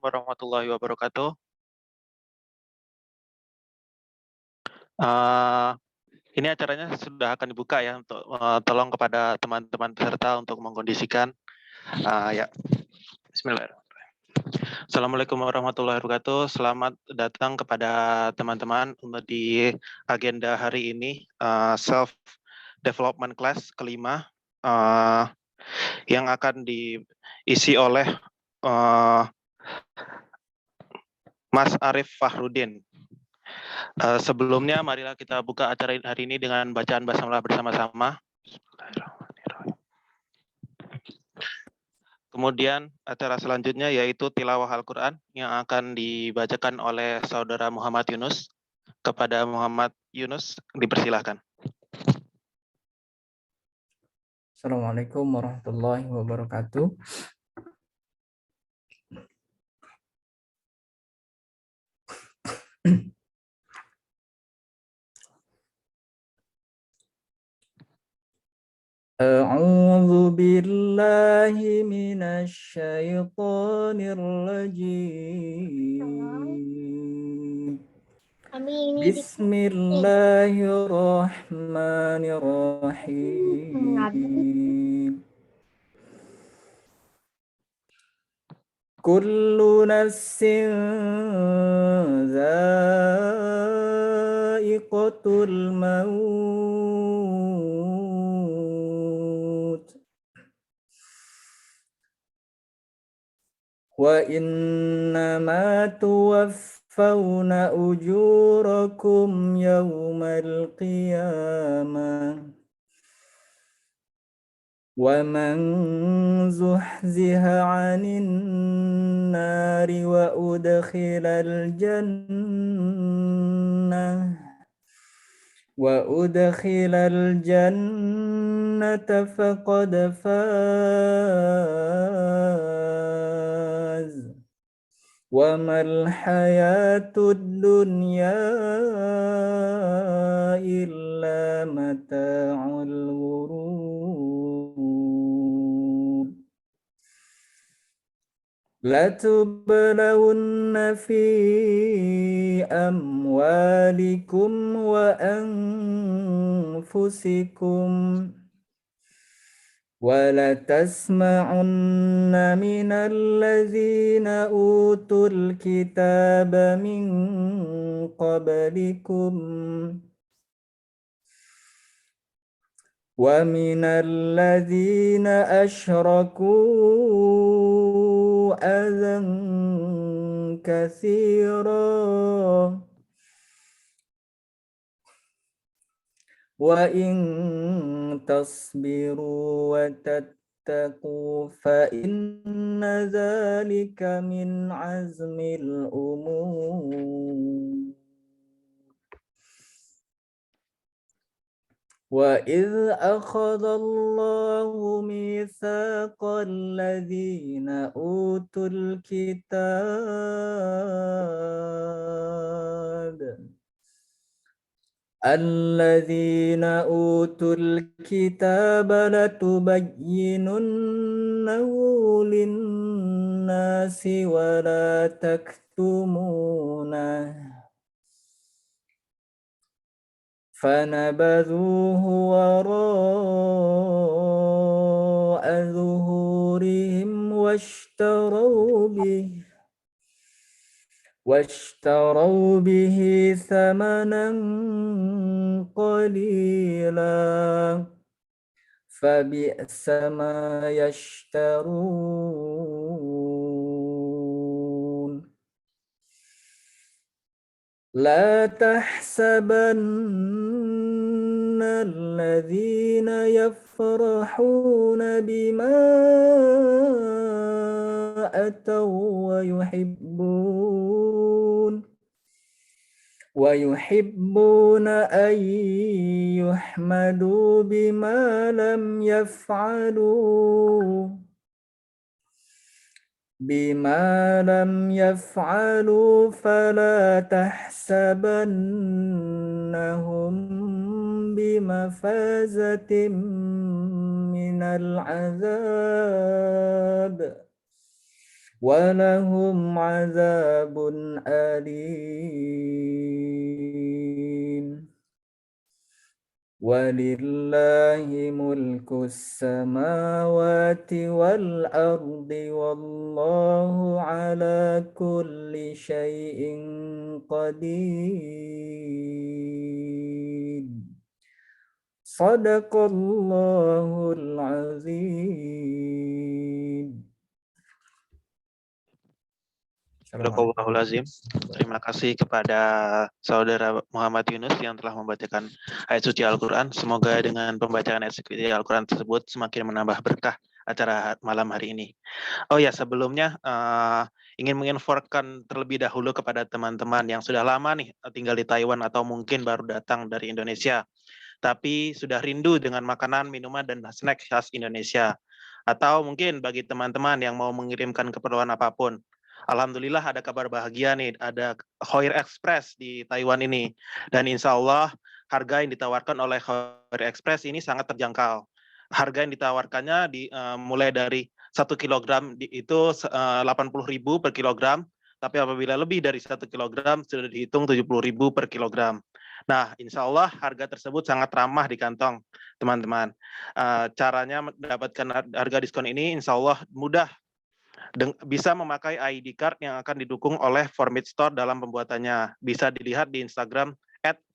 warahmatullahi wabarakatuh. Eee, ini acaranya sudah akan dibuka ya untuk tolong kepada teman-teman peserta untuk mengkondisikan. Ya, bismillahirrahmanirrahim. Assalamualaikum warahmatullahi wabarakatuh. Selamat datang kepada teman-teman di agenda hari ini, self development class kelima, yang akan diisi oleh Mas Arif Fahrudin. Sebelumnya, marilah kita buka acara hari ini dengan bacaan basmalah bersama-sama. Kemudian acara selanjutnya yaitu tilawah Al-Quran yang akan dibacakan oleh Saudara Muhammad Yunus. Kepada Muhammad Yunus, dipersilahkan. Assalamualaikum warahmatullahi wabarakatuh. A'udzu billahi minasy syaithanir rajim. Bismillahirrahmanirrahim. Kullu nafsin dha'iqatul maut wa innama tuwaffawna ujurakum yawmal qiyamah wa man zuhziha 'anil nari wa udkhilal jannata faqad faz wa mal hayatud dunya illa mata'ul ghurur. Latublawunna fi amwalikum wa anfusikum wa latasma'unna minal ladzina utul kitaba min qablikum wa minal ladzina asyraku adhan katsira wa in tasbiru wa tattaqu fa inna dzalika min azmil umur. وَإِذْ أَخَذَ اللَّهُ مِيثَاقَ الَّذِينَ أُوتُوا الْكِتَابَ لَتُبَيِّنُنَّهُ لِلنَّاسِ وَلَا تَكْتُمُونَهُ فَنَبَذُوهُ وَرَاءَ ظُهُورِهِمْ وَاشْتَرَوْا بِهِ ثَمَنًا قَلِيلًا فَبِئْسَ مَا يَشْتَرُونَ. لا تحسبن الذين يفرحون بما أتوا ويحبون أن يحمدوا بما لم يفعلوا فلا تحسبنهم بمفازة من العذاب ولهم عذاب أليم ولله ملك السماوات والأرض والله على كل شيء قدير صدق الله العظيم. Assalamualaikum. Astagfirullahaladzim. Terima kasih kepada Saudara Muhammad Yunus yang telah membacakan ayat suci Al-Quran. Semoga dengan pembacaan ayat suci Al-Quran tersebut semakin menambah berkah acara malam hari ini. Oh ya, sebelumnya ingin menginfokan terlebih dahulu kepada teman-teman yang sudah lama nih tinggal di Taiwan atau mungkin baru datang dari Indonesia, tapi sudah rindu dengan makanan, minuman, dan snack khas Indonesia. Atau mungkin bagi teman-teman yang mau mengirimkan keperluan apapun. Alhamdulillah ada kabar bahagia nih, ada Hoir Express di Taiwan ini. Dan insya Allah harga yang ditawarkan oleh Hoir Express ini sangat terjangkau. Harga yang ditawarkannya mulai dari 1 kilogram itu 80.000 per kilogram, tapi apabila lebih dari 1 kilogram sudah dihitung 70.000 per kilogram. Nah, insya Allah harga tersebut sangat ramah di kantong, teman-teman. Caranya mendapatkan harga diskon ini insya Allah mudah. Bisa memakai ID card yang akan didukung oleh Formit Store dalam pembuatannya. Bisa dilihat di Instagram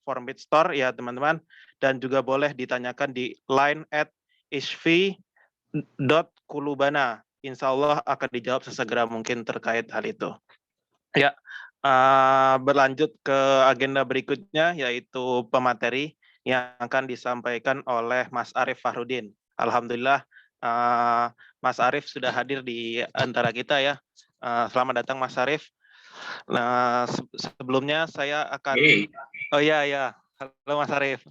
@formitstore ya teman-teman, dan juga boleh ditanyakan di line @ishvi.kulubana. Insya Allah akan dijawab sesegera mungkin terkait hal itu. Ya, berlanjut ke agenda berikutnya yaitu pemateri yang akan disampaikan oleh Mas Arif Fahrudin. Alhamdulillah Mas Arif sudah hadir di antara kita ya. Selamat datang Mas Arif. Nah, sebelumnya saya akan Oh ya. Halo Mas Arif.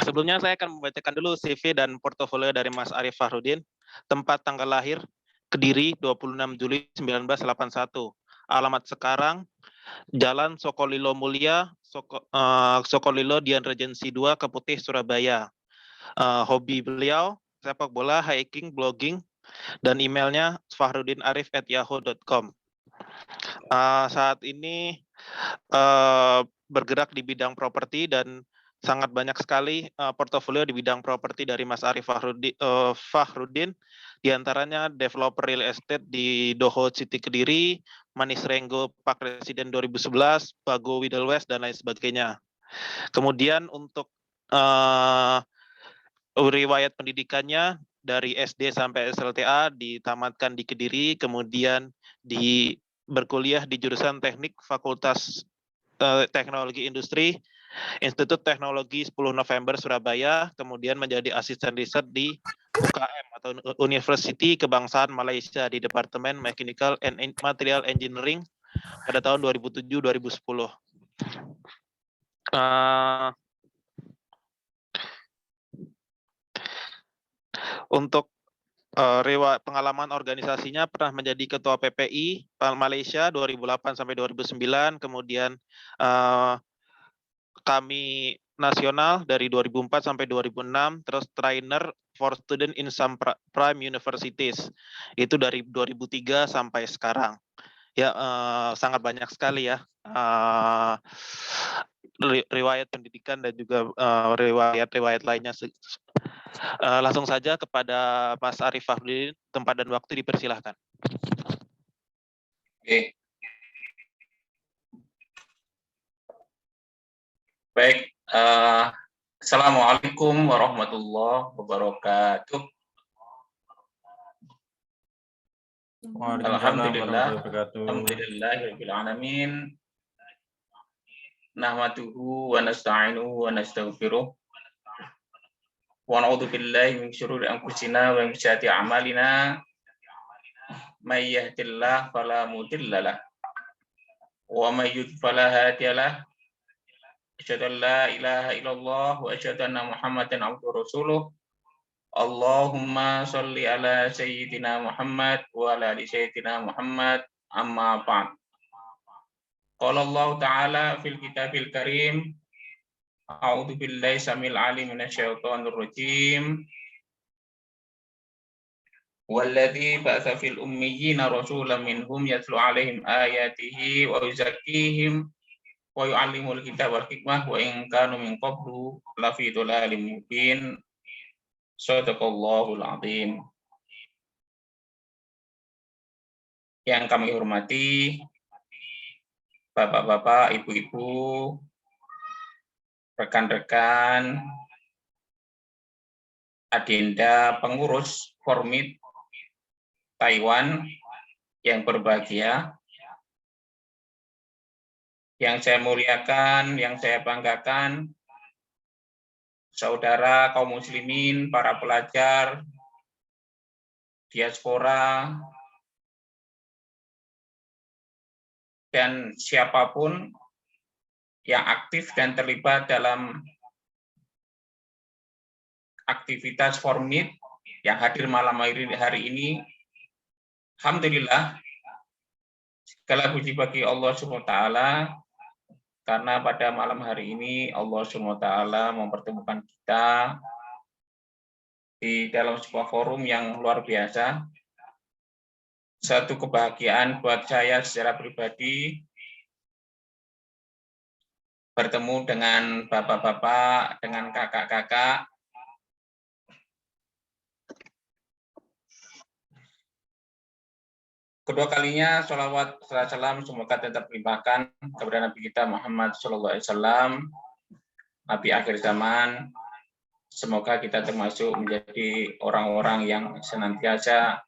Sebelumnya saya akan membacakan dulu CV dan portofolio dari Mas Arif Fahrudin. Tempat tanggal lahir Kediri 26 Juli 1981. Alamat sekarang Jalan Sokolilo Mulia, Sokolilo Dian Regency 2, Keputih, Surabaya. Hobi beliau sepak bola, hiking, blogging, dan emailnya fahrudinarif@yahoo.com. Saat ini bergerak di bidang properti dan sangat banyak sekali portofolio di bidang properti dari Mas Arif Fahrudin, diantaranya developer real estate di Doho City Kediri, Manis Renggo Park Residen 2011, Bago Widel West, dan lain sebagainya. Kemudian untuk riwayat pendidikannya dari SD sampai SLTA ditamatkan di Kediri, kemudian berkuliah di jurusan Teknik Fakultas Teknologi Industri, Institut Teknologi 10 November Surabaya, kemudian menjadi asisten riset di UKM atau University Kebangsaan Malaysia di Departemen Mechanical and Material Engineering pada tahun 2007-2010. Untuk pengalaman organisasinya pernah menjadi ketua PPI Malaysia 2008 sampai 2009, kemudian kami nasional dari 2004 sampai 2006, terus trainer for student in some prime universities itu dari 2003 sampai sekarang. Ya, sangat banyak sekali ya riwayat pendidikan dan juga riwayat-riwayat lainnya. Langsung saja kepada Mas Arif Fahrudin, tempat dan waktu dipersilahkan. Oke. Baik, Assalamualaikum warahmatullahi wabarakatuh. Alhamdulillahirabbil alamin. Nahmaduhu wa nasta'inuhu wa nastaghfiruh. Wa na'udzu billahi min syururi anfusina wa min sayyiati a'malina. May yahdihillahu fala mudilla lahu wa may yudlil fala hadiya lahu. Asyhadu an la ilaha illallah wa asyhadu anna Muhammadan abduhu wa rasuluh. Allahumma sholli ala sayyidina Muhammad wa ala ali sayyidina Muhammad, amma ba'd. Qala Allah Ta'ala fil kitabil karim, a'udzu billahi samil alim minasyaitonir rajim. Walladzi ba'atsa fil ummiyina rasulan minhum yatlu 'alaihim ayatihi wa yuzakkihim wa yu'allimul kitaba wal hikmah wa in kanu min qablu lafi dhalalin mubin. Shadaqallahul 'azim. Yang kami hormati Bapak-bapak, Ibu-ibu, rekan-rekan, adinda pengurus Formid Taiwan yang berbahagia, yang saya muliakan, yang saya banggakan, saudara kaum muslimin, para pelajar, diaspora, dan siapapun yang aktif dan terlibat dalam aktivitas Formid yang hadir malam hari ini. Alhamdulillah, segala puji bagi Allah SWT, karena pada malam hari ini Allah SWT mempertemukan kita di dalam sebuah forum yang luar biasa. Satu kebahagiaan buat saya secara pribadi bertemu dengan bapak-bapak, dengan kakak-kakak. Kedua kalinya sholawat salam semoga tetap dilimpahkan kepada Nabi kita Muhammad SAW, Nabi akhir zaman. Semoga kita termasuk menjadi orang-orang yang senantiasa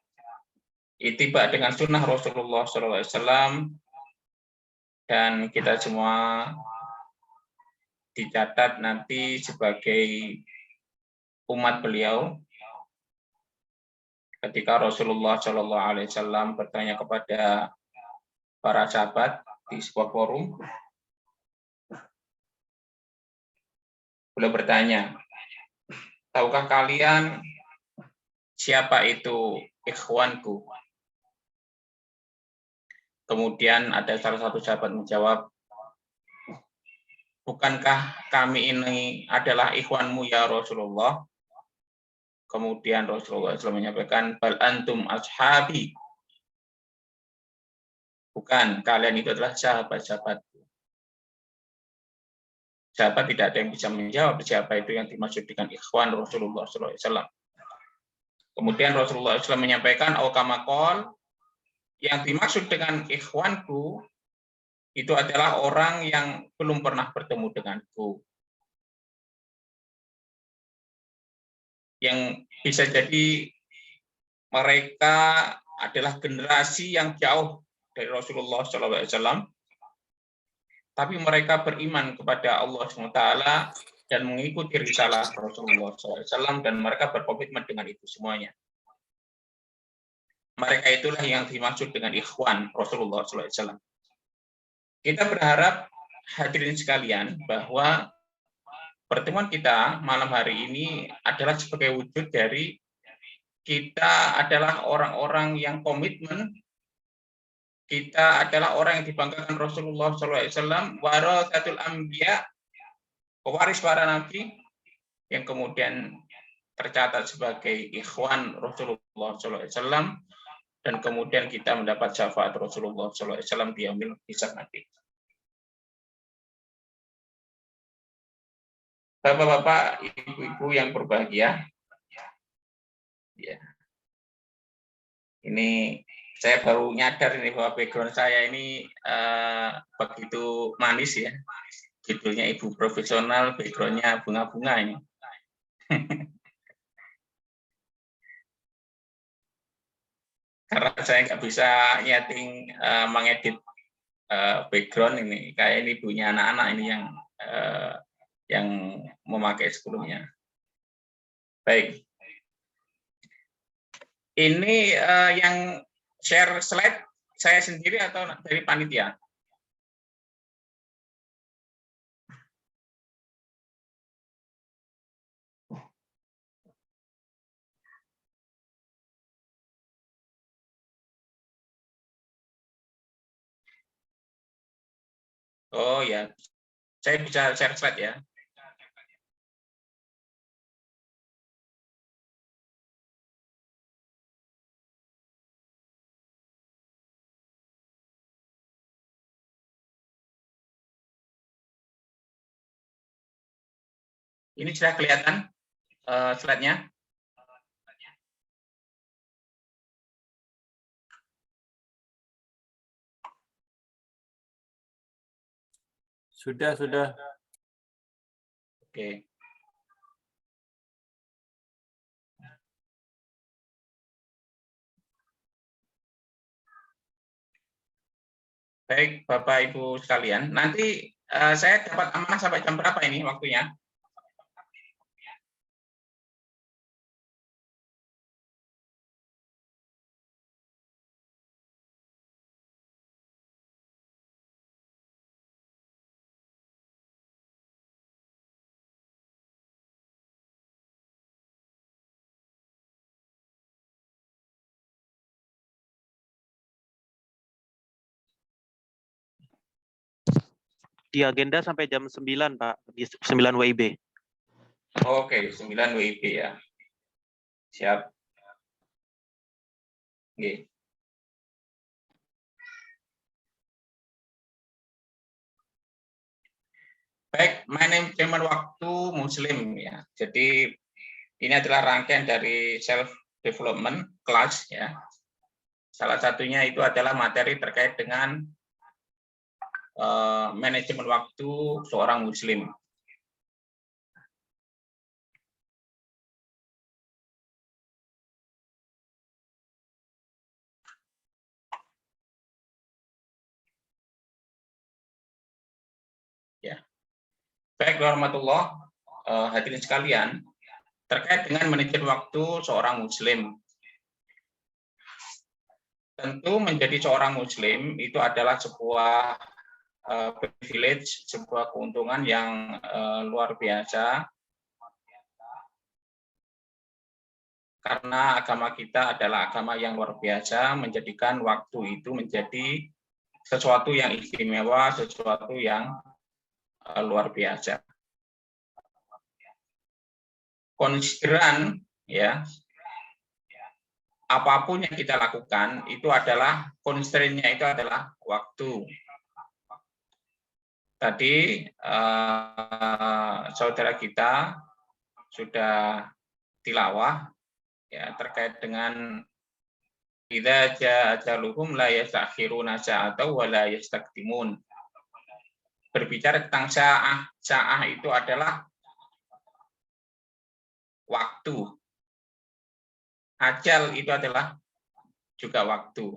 ittiba dengan sunnah Rasulullah SAW, dan kita semua dicatat nanti sebagai umat beliau. Ketika Rasulullah SAW bertanya kepada para sahabat di sebuah forum, beliau bertanya, tahukah kalian siapa itu ikhwanku? Kemudian ada salah satu sahabat menjawab, bukankah kami ini adalah ikhwanmu ya Rasulullah? Kemudian Rasulullah SAW menyampaikan, bal antum ashabi. Bukan, kalian itu adalah sahabat-sahabatku. Sahabat tidak ada yang bisa menjawab siapa itu yang dimaksud dengan ikhwan Rasulullah SAW. Kemudian Rasulullah SAW menyampaikan, kamakol, yang dimaksud dengan ikhwanku itu adalah orang yang belum pernah bertemu denganku. Yang bisa jadi mereka adalah generasi yang jauh dari Rasulullah SAW, tapi mereka beriman kepada Allah SWT dan mengikuti risalah Rasulullah SAW, dan mereka berkomitmen dengan itu semuanya. Mereka itulah yang dimaksud dengan ikhwan Rasulullah SAW. Kita berharap hadirin sekalian bahwa pertemuan kita malam hari ini adalah sebagai wujud dari kita adalah orang-orang yang komitmen, kita adalah orang yang dibanggakan Rasulullah SAW, waratsatul anbiya, pewaris para nabi, yang kemudian tercatat sebagai ikhwan Rasulullah SAW, dan kemudian kita mendapat syafaat Rasulullah SAW di yaumil hisab nanti. Bapak-bapak, ibu-ibu yang berbahagia, ya. Ini saya baru nyadar ini bahwa background saya ini begitu manis ya. Judulnya Ibu Profesional, backgroundnya bunga-bunga ini. Karena saya nggak bisa nyeting mengedit background ini, kayak ini punya anak-anak ini yang memakai sebelumnya. Baik. Ini yang share slide saya sendiri atau dari panitia? Oh ya, saya bisa share slide ya. Ini sudah kelihatan slide-nya? Sudah. Oke. Baik, Bapak Ibu sekalian. Nanti saya dapat amanah sampai jam berapa ini waktunya? Di agenda sampai jam 9, Pak, di 9 WIB. Oke, 9 WIB ya. Siap. Oke. Baik, manajemen waktu Muslim ya. Jadi ini adalah rangkaian dari self development class ya. Salah satunya itu adalah materi terkait dengan manajemen waktu seorang Muslim. Ya. Baik, warahmatullah, hadirin sekalian, terkait dengan manajemen waktu seorang Muslim. Tentu menjadi seorang Muslim itu adalah sebuah privilege, sebuah keuntungan yang luar biasa, karena agama kita adalah agama yang luar biasa, menjadikan waktu itu menjadi sesuatu yang istimewa, sesuatu yang luar biasa. Konsideran ya, apapun yang kita lakukan itu adalah constraint-nya itu adalah waktu. Tadi saudara kita sudah tilawah ya terkait dengan idza jaa ajaluhum la yastakhiruna sa'atan wa la yastaqdimun. Berbicara tentang sa'ah itu adalah waktu. Ajal itu adalah juga waktu.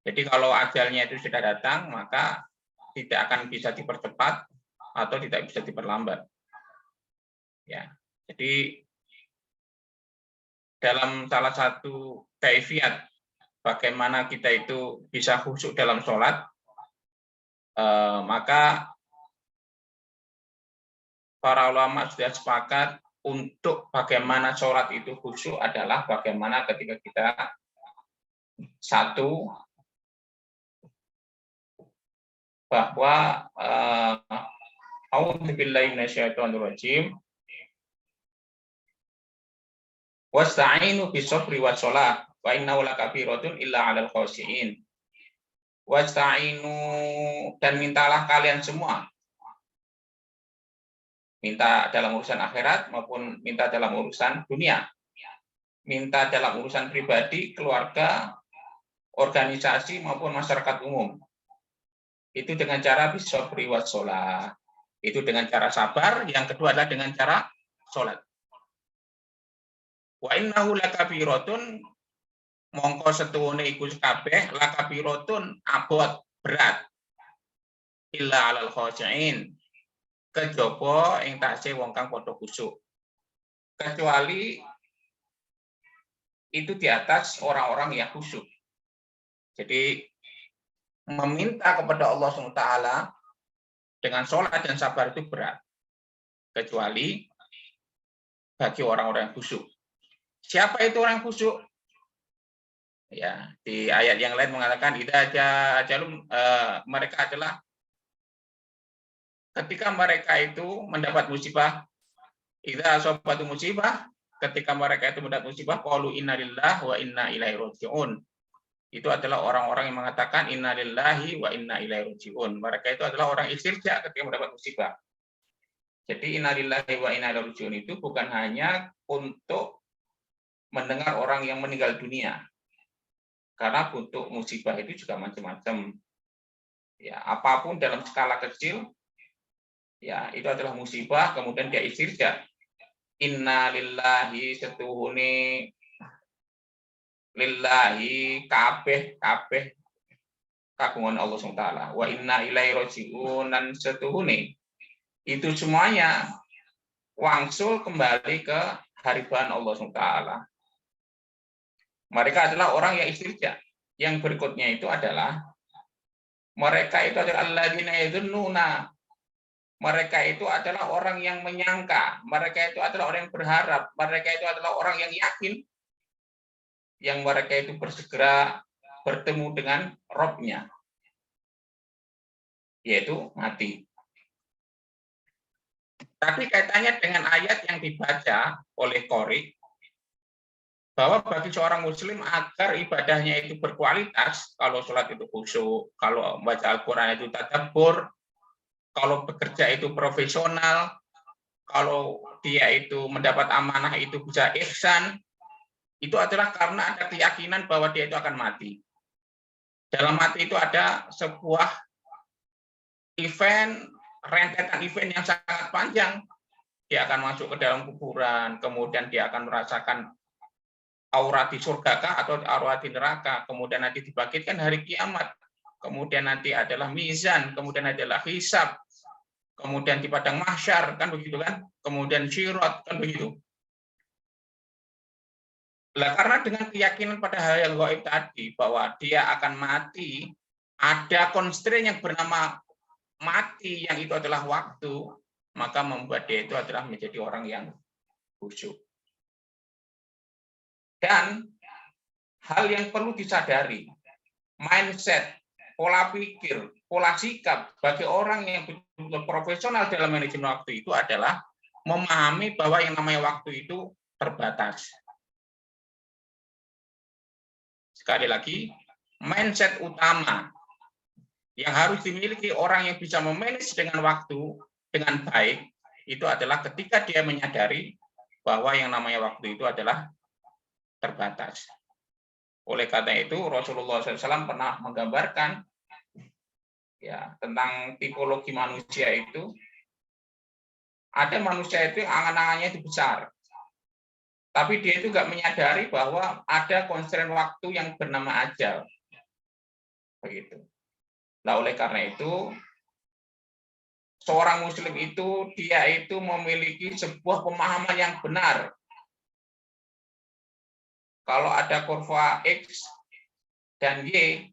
Jadi kalau ajalnya itu sudah datang, maka tidak akan bisa dipercepat atau tidak bisa diperlambat. Ya. Jadi dalam salah satu kaifiat bagaimana kita itu bisa khusyuk dalam sholat, maka para ulama sudah sepakat untuk bagaimana sholat itu khusyuk adalah bagaimana ketika kita satu, bahwa a'udzubillahi minasyaitonirrajim, wasta'inu bis-sabri was-shalah wa innahu lakabiratun illa 'alal khashi'in. Wasta'inu, dan mintalah kalian semua, minta dalam urusan akhirat maupun minta dalam urusan dunia, minta dalam urusan pribadi, keluarga, organisasi maupun masyarakat umum. Itu dengan cara bis-sabri was-shalah. Itu dengan cara sabar, yang kedua adalah dengan cara sholat. Wa innahu lakabiratun, mongko setuhune iku kabeh lakabiratun abot berat, illa 'alal khashi'in, kejaba ing tasih wong kang padha khusyuk. Kecuali itu di atas orang-orang yang khusyuk. Jadi meminta kepada Allah SWT dengan sholat dan sabar itu berat, kecuali bagi orang-orang yang khusyuk. Siapa itu orang khusyuk? Ya, di ayat yang lain mengatakan idza ajalum, mereka adalah ketika mereka itu mendapat musibah, idza asabatu musibah, ketika mereka itu mendapat musibah, qalu innalillahi wa inna ilaihi raji'un. Itu adalah orang-orang yang mengatakan innalillahi wa inna ilaihi raji'un. Mereka itu adalah orang istirja ketika mendapat musibah. Jadi innalillahi wa inna ilaihi raji'un itu bukan hanya untuk mendengar orang yang meninggal dunia. Karena bentuk musibah itu juga macam-macam. Ya, apapun dalam skala kecil, ya itu adalah musibah. Kemudian dia istirja. Innalillahi setuhune lillahi kabeh kagungan Allah SWT. Wa inna ilaihi raji'un dan setuhune itu semuanya wangsul kembali ke hariban Allah SWT. Mereka adalah orang yang istirja. Yang berikutnya itu adalah mereka itu adalah alladzina yadhunnuna. Mereka itu adalah orang yang menyangka, mereka itu adalah orang yang berharap, mereka itu adalah orang yang yakin, yang mereka itu bersegera bertemu dengan Robnya, yaitu mati. Tapi kaitannya dengan ayat yang dibaca oleh Qori, bahwa bagi seorang muslim agar ibadahnya itu berkualitas, kalau sholat itu khusyuk, kalau membaca Al-Quran itu tadabbur, kalau bekerja itu profesional, kalau dia itu mendapat amanah itu bisa ihsan, itu adalah karena ada keyakinan bahwa dia itu akan mati. Dalam mati itu ada sebuah event, rentetan event yang sangat panjang. Dia akan masuk ke dalam kuburan, kemudian dia akan merasakan aura di surga atau aura di neraka, kemudian nanti dibangkitkan hari kiamat, kemudian nanti adalah mizan, kemudian adalah hisab, kemudian di padang mahsyar, kan begitu kan, kemudian syirat, kan begitu. Nah, karena dengan keyakinan pada hal yang gaib tadi, bahwa dia akan mati, ada constraint yang bernama mati, yang itu adalah waktu, maka membuat dia itu adalah menjadi orang yang khusyuk. Dan hal yang perlu disadari, mindset, pola pikir, pola sikap bagi orang yang betul-betul profesional dalam manajemen waktu itu adalah memahami bahwa yang namanya waktu itu terbatas. Sekali lagi, mindset utama yang harus dimiliki orang yang bisa memanage dengan waktu dengan baik itu adalah ketika dia menyadari bahwa yang namanya waktu itu adalah terbatas. Oleh karena itu Rasulullah SAW pernah menggambarkan ya tentang tipologi manusia itu. Ada manusia itu yang angan-angannya itu besar, tapi dia itu nggak menyadari bahwa ada constraint waktu yang bernama ajal. Begitu. Nah, oleh karena itu seorang muslim itu dia itu memiliki sebuah pemahaman yang benar. Kalau ada kurva X dan Y,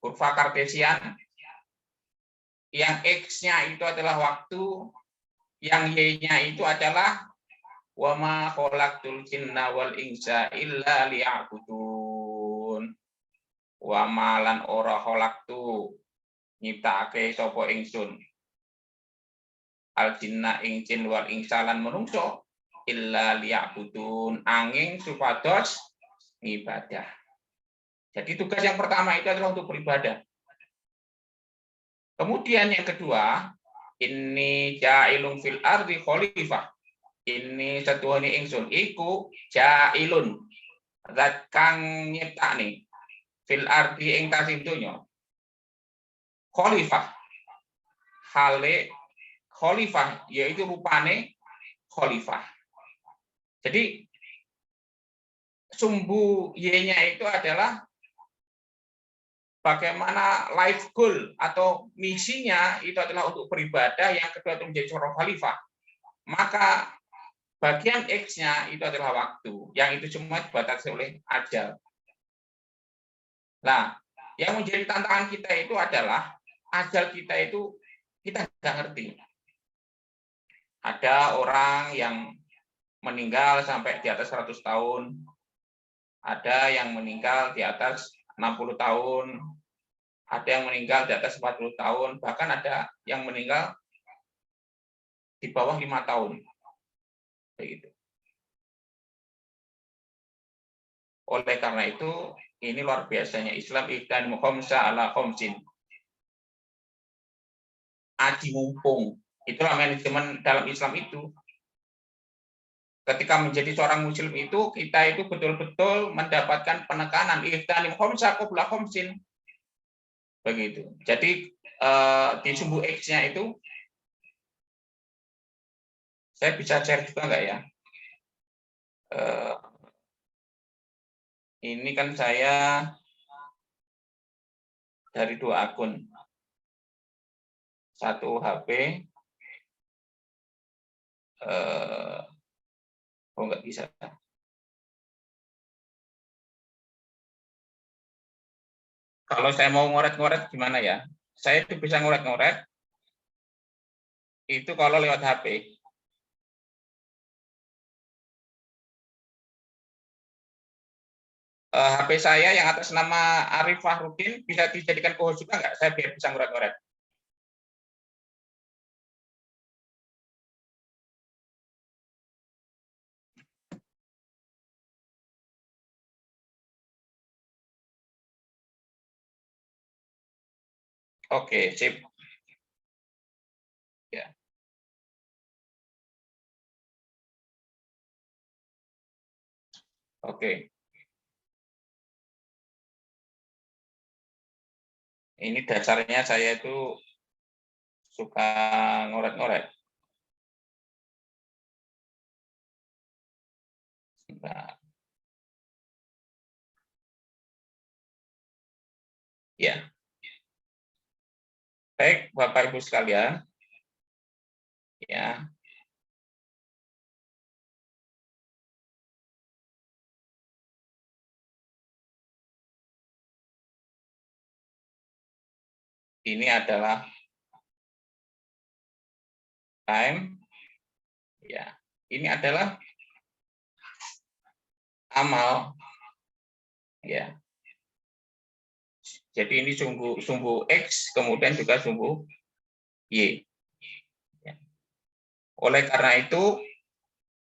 kurva kartesian, yang X-nya itu adalah waktu, yang Y-nya itu adalah wa ma khalaqtul jinna wal insa illa liya'budun. Wa ma lan ora khalaqtu nyiptakake sapa ingsun al jinna ing jin wal insa lan manungsa illa liya'budun angin supados ibadah. Jadi tugas yang pertama itu adalah untuk beribadah. Kemudian yang kedua, inni ja'ilun fil ardi khalifah. Ini satuhune ingsun iku ja'ilun. Zat kang nyiptakne fil ardi ing tasih donya. Khalifah. Hale khalifah yaitu rupane khalifah. Jadi sumbu Y-nya itu adalah bagaimana life goal atau misinya itu adalah untuk beribadah, yang kedua itu menjadi seorang khalifah. Maka bagian X-nya itu adalah waktu, yang itu semua dibatasi oleh ajal. Nah, yang menjadi tantangan kita itu adalah ajal kita itu kita nggak ngerti. Ada orang yang meninggal sampai di atas 100 tahun, ada yang meninggal di atas 60 tahun, ada yang meninggal di atas 40 tahun, bahkan ada yang meninggal di bawah 5 tahun. Begitu. Oleh karena itu, ini luar biasanya Islam ihdan khamsa ala khamsin. Aji mumpung. Itulah manajemen dalam Islam itu. Ketika menjadi seorang muslim itu, kita itu betul-betul mendapatkan penekanan ihtanim khamsa qabla khamsin. Begitu. Jadi di sumbu X-nya itu saya bisa share juga enggak ya? Ini kan saya dari 2 akun. Satu HP enggak bisa. Kalau saya mau ngoret-ngoret gimana ya? Saya itu bisa ngoret-ngoret itu kalau lewat HP. HP saya yang atas nama Arif Fahrudin bisa dijadikan co-host juga nggak? Saya biar bisa ngoret-ngoret. Oke, sip. Ya. Oke. Ini dasarnya saya itu suka ngoret-ngoret. Ya. Baik, Bapak Ibu sekalian. Ya. Ini adalah time. Ya. Ini adalah amal. Ya. Jadi ini sumbu X, kemudian juga sumbu Y. Ya. Oleh karena itu,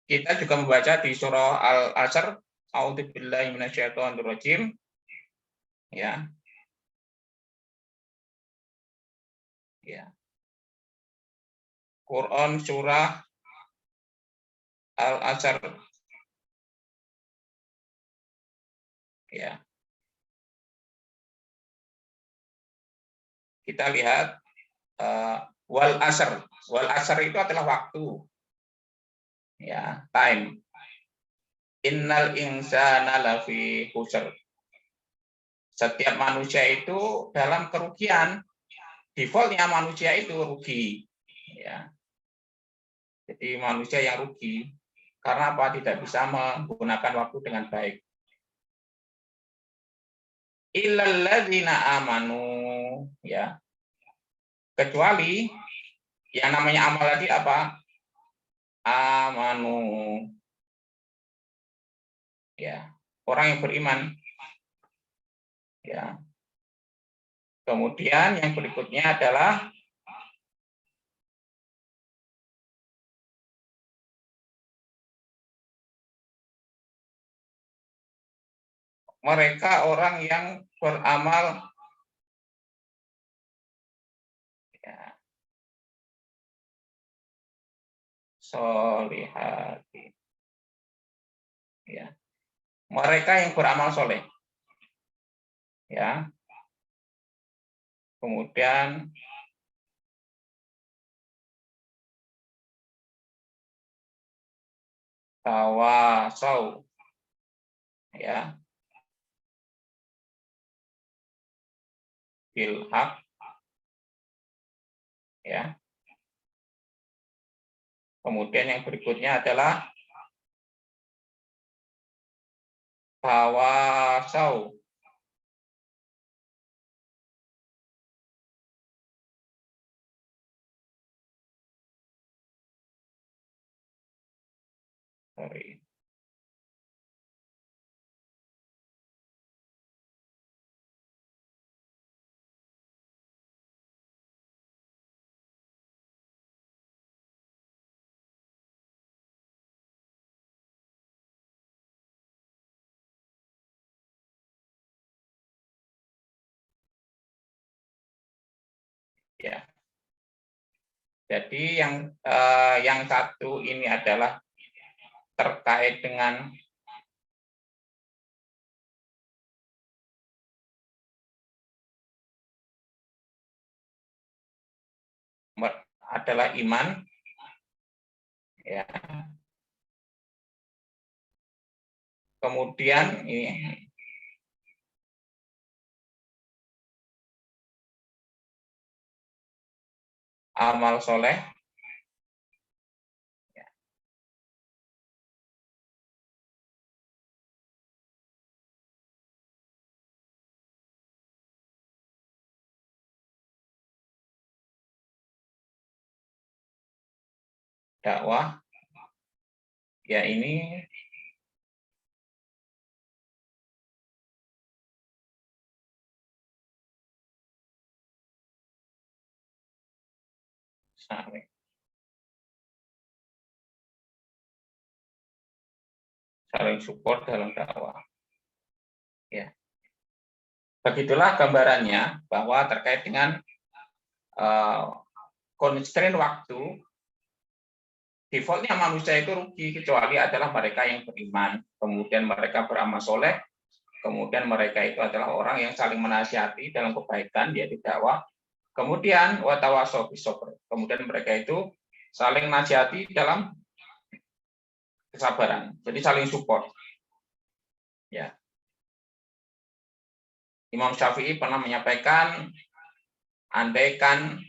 kita juga membaca di surah Al-Asr, A'udzubillahi minasyaitonirrajim. Ya. Ya. Quran surah Al-Asr. Ya. Kita lihat wal asr. Wal asr itu adalah waktu. Ya, time. Innal insana lafi khusr. Setiap manusia itu dalam kerugian. Defaultnya manusia itu rugi. Ya. Jadi manusia yang rugi karena apa? Tidak bisa menggunakan waktu dengan baik. Illalladzina amanu, ya. Kecuali yang namanya amal tadi apa? Amanu. Ya, orang yang beriman. Ya. Kemudian yang berikutnya adalah mereka orang yang beramal ya, solihati. Ya. Mereka yang beramal soleh. Ya. Kemudian tawasau. Ya. Bil haq. Ya. Kemudian yang berikutnya adalah tawasau. Sorry. Ya. Jadi yang satu ini adalah terkait dengan adalah iman, ya. Kemudian ini amal soleh, dakwah, ya ini saling support dalam dakwah. Ya. Begitulah gambarannya bahwa terkait dengan constraint waktu, defaultnya manusia itu rugi kecuali adalah mereka yang beriman, kemudian mereka beramal soleh, kemudian mereka itu adalah orang yang saling menasihati dalam kebaikan, yaitu dakwah. Kemudian watawasau bisabr, kemudian mereka itu saling nasihati dalam kesabaran, jadi saling support. Ya. Imam Syafi'i pernah menyampaikan, andaikan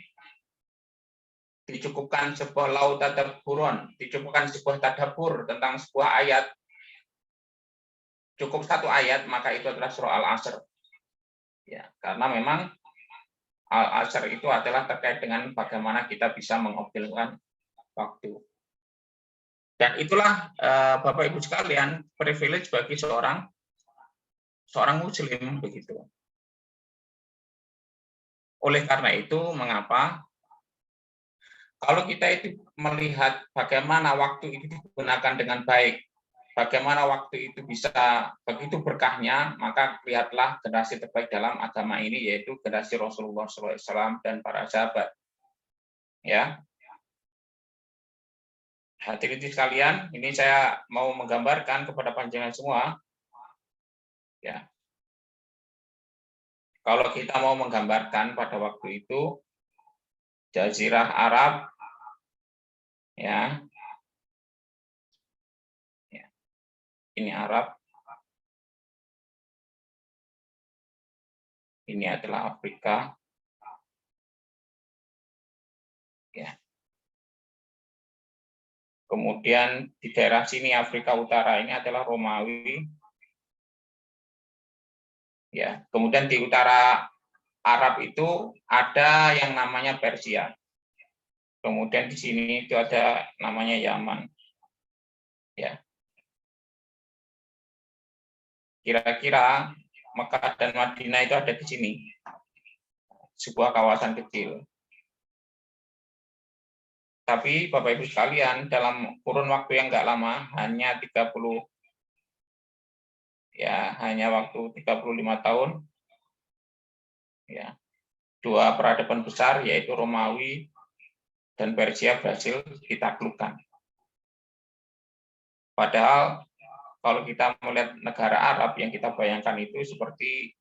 dicukupkan sebuah laut tadabburon, dicukupkan sebuah tadabbur tentang sebuah ayat, cukup satu ayat, maka itu adalah surah Al-Asr. Ya, karena memang Al-Asr itu adalah terkait dengan bagaimana kita bisa mengoptimalkan waktu. Dan itulah Bapak Ibu sekalian, privilege bagi seorang muslim begitu. Oleh karena itu, mengapa kalau kita itu melihat bagaimana waktu itu digunakan dengan baik, bagaimana waktu itu bisa begitu berkahnya, maka lihatlah generasi terbaik dalam agama ini, yaitu generasi Rasulullah SAW dan para sahabat. Ya, hadirin sekalian, ini saya mau menggambarkan kepada panjenengan semua. Ya, kalau kita mau menggambarkan pada waktu itu Jazirah Arab, ya, ini Arab, ini adalah Afrika, ya. Kemudian di daerah sini Afrika Utara ini adalah Romawi, ya. Kemudian di utara Arab itu ada yang namanya Persia. Kemudian di sini itu ada namanya Yaman, ya. Kira-kira Mekah dan Madinah itu ada di sini, sebuah kawasan kecil. Tapi Bapak Ibu sekalian, dalam kurun waktu yang enggak lama, hanya 35 tahun, ya, dua peradaban besar yaitu Romawi dan Persia berhasil ditaklukkan. Padahal kalau kita melihat negara Arab yang kita bayangkan itu seperti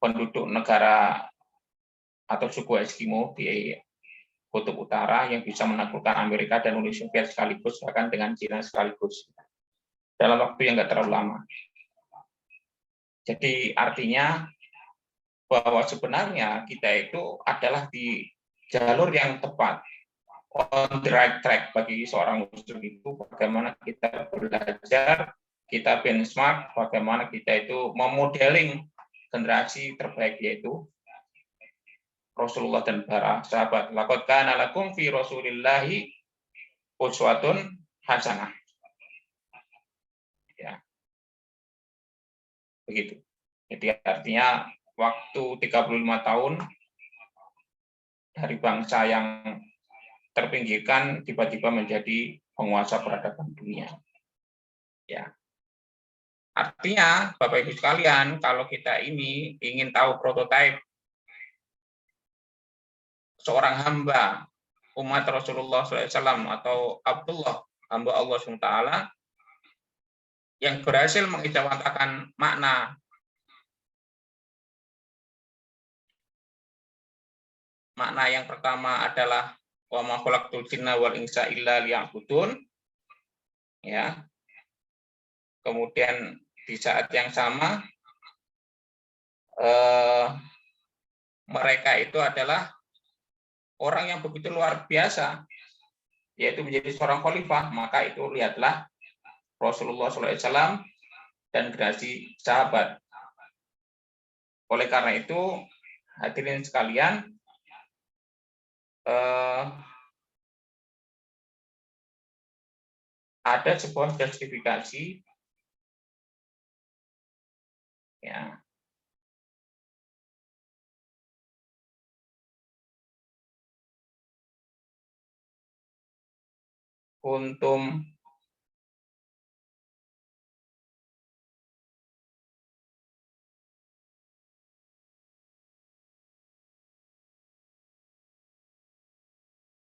penduduk negara atau suku Eskimo di Kutub Utara yang bisa menaklukkan Amerika dan Uni Soviet sekaligus, bahkan dengan Cina sekaligus dalam waktu yang nggak terlalu lama. Jadi artinya bahwa sebenarnya kita itu adalah di jalur yang tepat, on the right track bagi seorang muslim itu, bagaimana kita belajar, kita benchmark, bagaimana kita itu memodeling generasi terbaik yaitu Rasulullah dan para sahabat. Laqad kana lakum fi Rasulillahi uswatun hasanah. Ya. Begitu. Jadi artinya waktu 35 tahun dari bangsa yang terpinggirkan tiba-tiba menjadi penguasa peradaban dunia. Ya. Artinya Bapak Ibu sekalian, kalau kita ini ingin tahu prototipe seorang hamba umat Rasulullah SAW atau Abdullah, hamba Allah SWT, yang berhasil mengijawantahkan makna yang pertama adalah wa ma khalaqtul jinna wal insa illa liya'budun, ya. Kemudian di saat yang sama mereka itu adalah orang yang begitu luar biasa, yaitu menjadi seorang khalifah. Maka itu lihatlah Rasulullah SAW dan generasi sahabat. Oleh karena itu, hadirin sekalian, ada sebuah justifikasi, ya, kuntum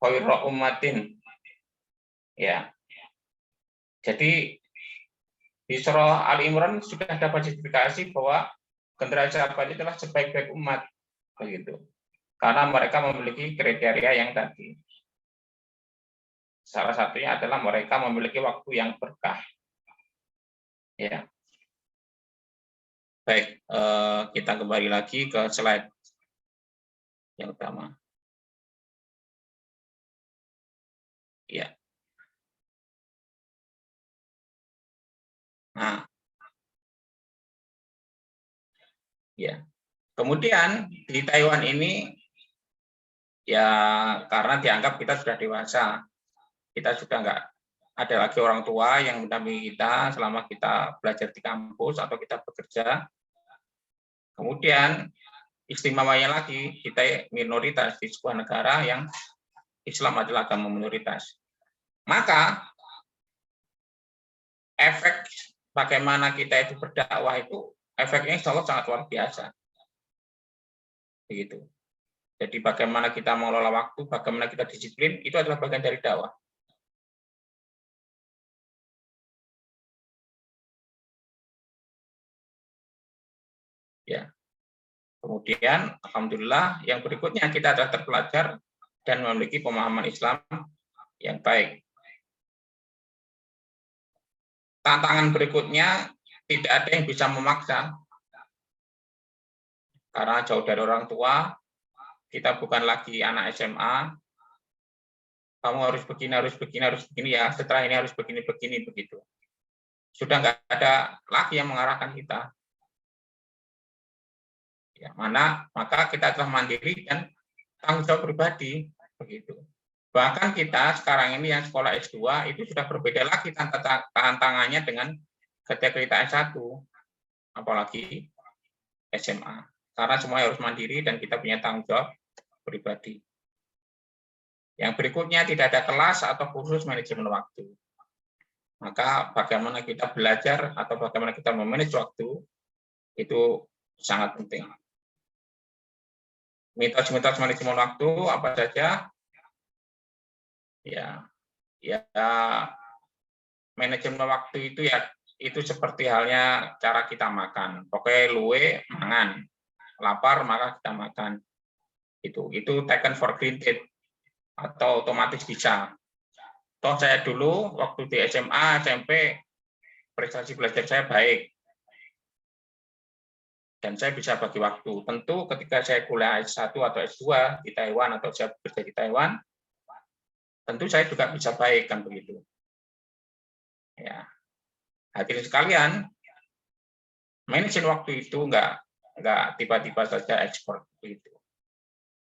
khairu ummatin, ya. Jadi di surah Ali Imran sudah dapat justifikasi bahwa generasi sahabat itu adalah sebaik-baik umat, begitu. Karena mereka memiliki kriteria yang tadi. Salah satunya adalah mereka memiliki waktu yang berkah. Ya. Baik, kita kembali lagi ke slide yang utama. Ya. Nah, ya. Kemudian di Taiwan ini, ya karena dianggap kita sudah dewasa, kita sudah nggak ada lagi orang tua yang mendampingi kita selama kita belajar di kampus atau kita bekerja. Kemudian istimewanya lagi, kita minoritas di sebuah negara yang Islam adalah agama minoritas. Maka efek bagaimana kita itu berdakwah itu efeknya insya Allah sangat luar biasa. Begitu. Jadi bagaimana kita mengelola waktu, bagaimana kita disiplin, itu adalah bagian dari dakwah. Ya. Kemudian, alhamdulillah, yang berikutnya kita adalah terpelajar dan memiliki pemahaman Islam yang baik. Tantangan berikutnya, tidak ada yang bisa memaksa. Karena jauh dari orang tua, kita bukan lagi anak SMA, kamu harus begini, ya setelah ini harus begini, begitu. Sudah nggak ada lagi yang mengarahkan kita. Ya, maka kita telah mandiri dan tanggung jawab pribadi, begitu. Bahkan kita sekarang ini yang sekolah S2 itu sudah berbeda lagi tantangannya dengan ketika kita S1, apalagi SMA. Karena semua harus mandiri dan kita punya tanggung jawab pribadi. Yang berikutnya tidak ada kelas atau kursus manajemen waktu. Maka bagaimana kita belajar atau bagaimana kita memanage waktu itu sangat penting. Mitos-mitos manajemen waktu apa saja? Ya, manajemen waktu itu seperti halnya cara kita makan. Pokoknya luwe mangan, lapar maka kita makan. Itu taken for granted atau otomatis bisa. Toh saya dulu waktu di SMA, SMP prestasi belajar saya baik. Dan saya bisa bagi waktu. Tentu ketika saya kuliah S1 atau S2 di Taiwan atau saya bekerja di Taiwan, tentu saya juga bisa baik, kan begitu. Ya. Hadirin sekalian, manajemen waktu itu enggak tiba-tiba saja ekspor begitu.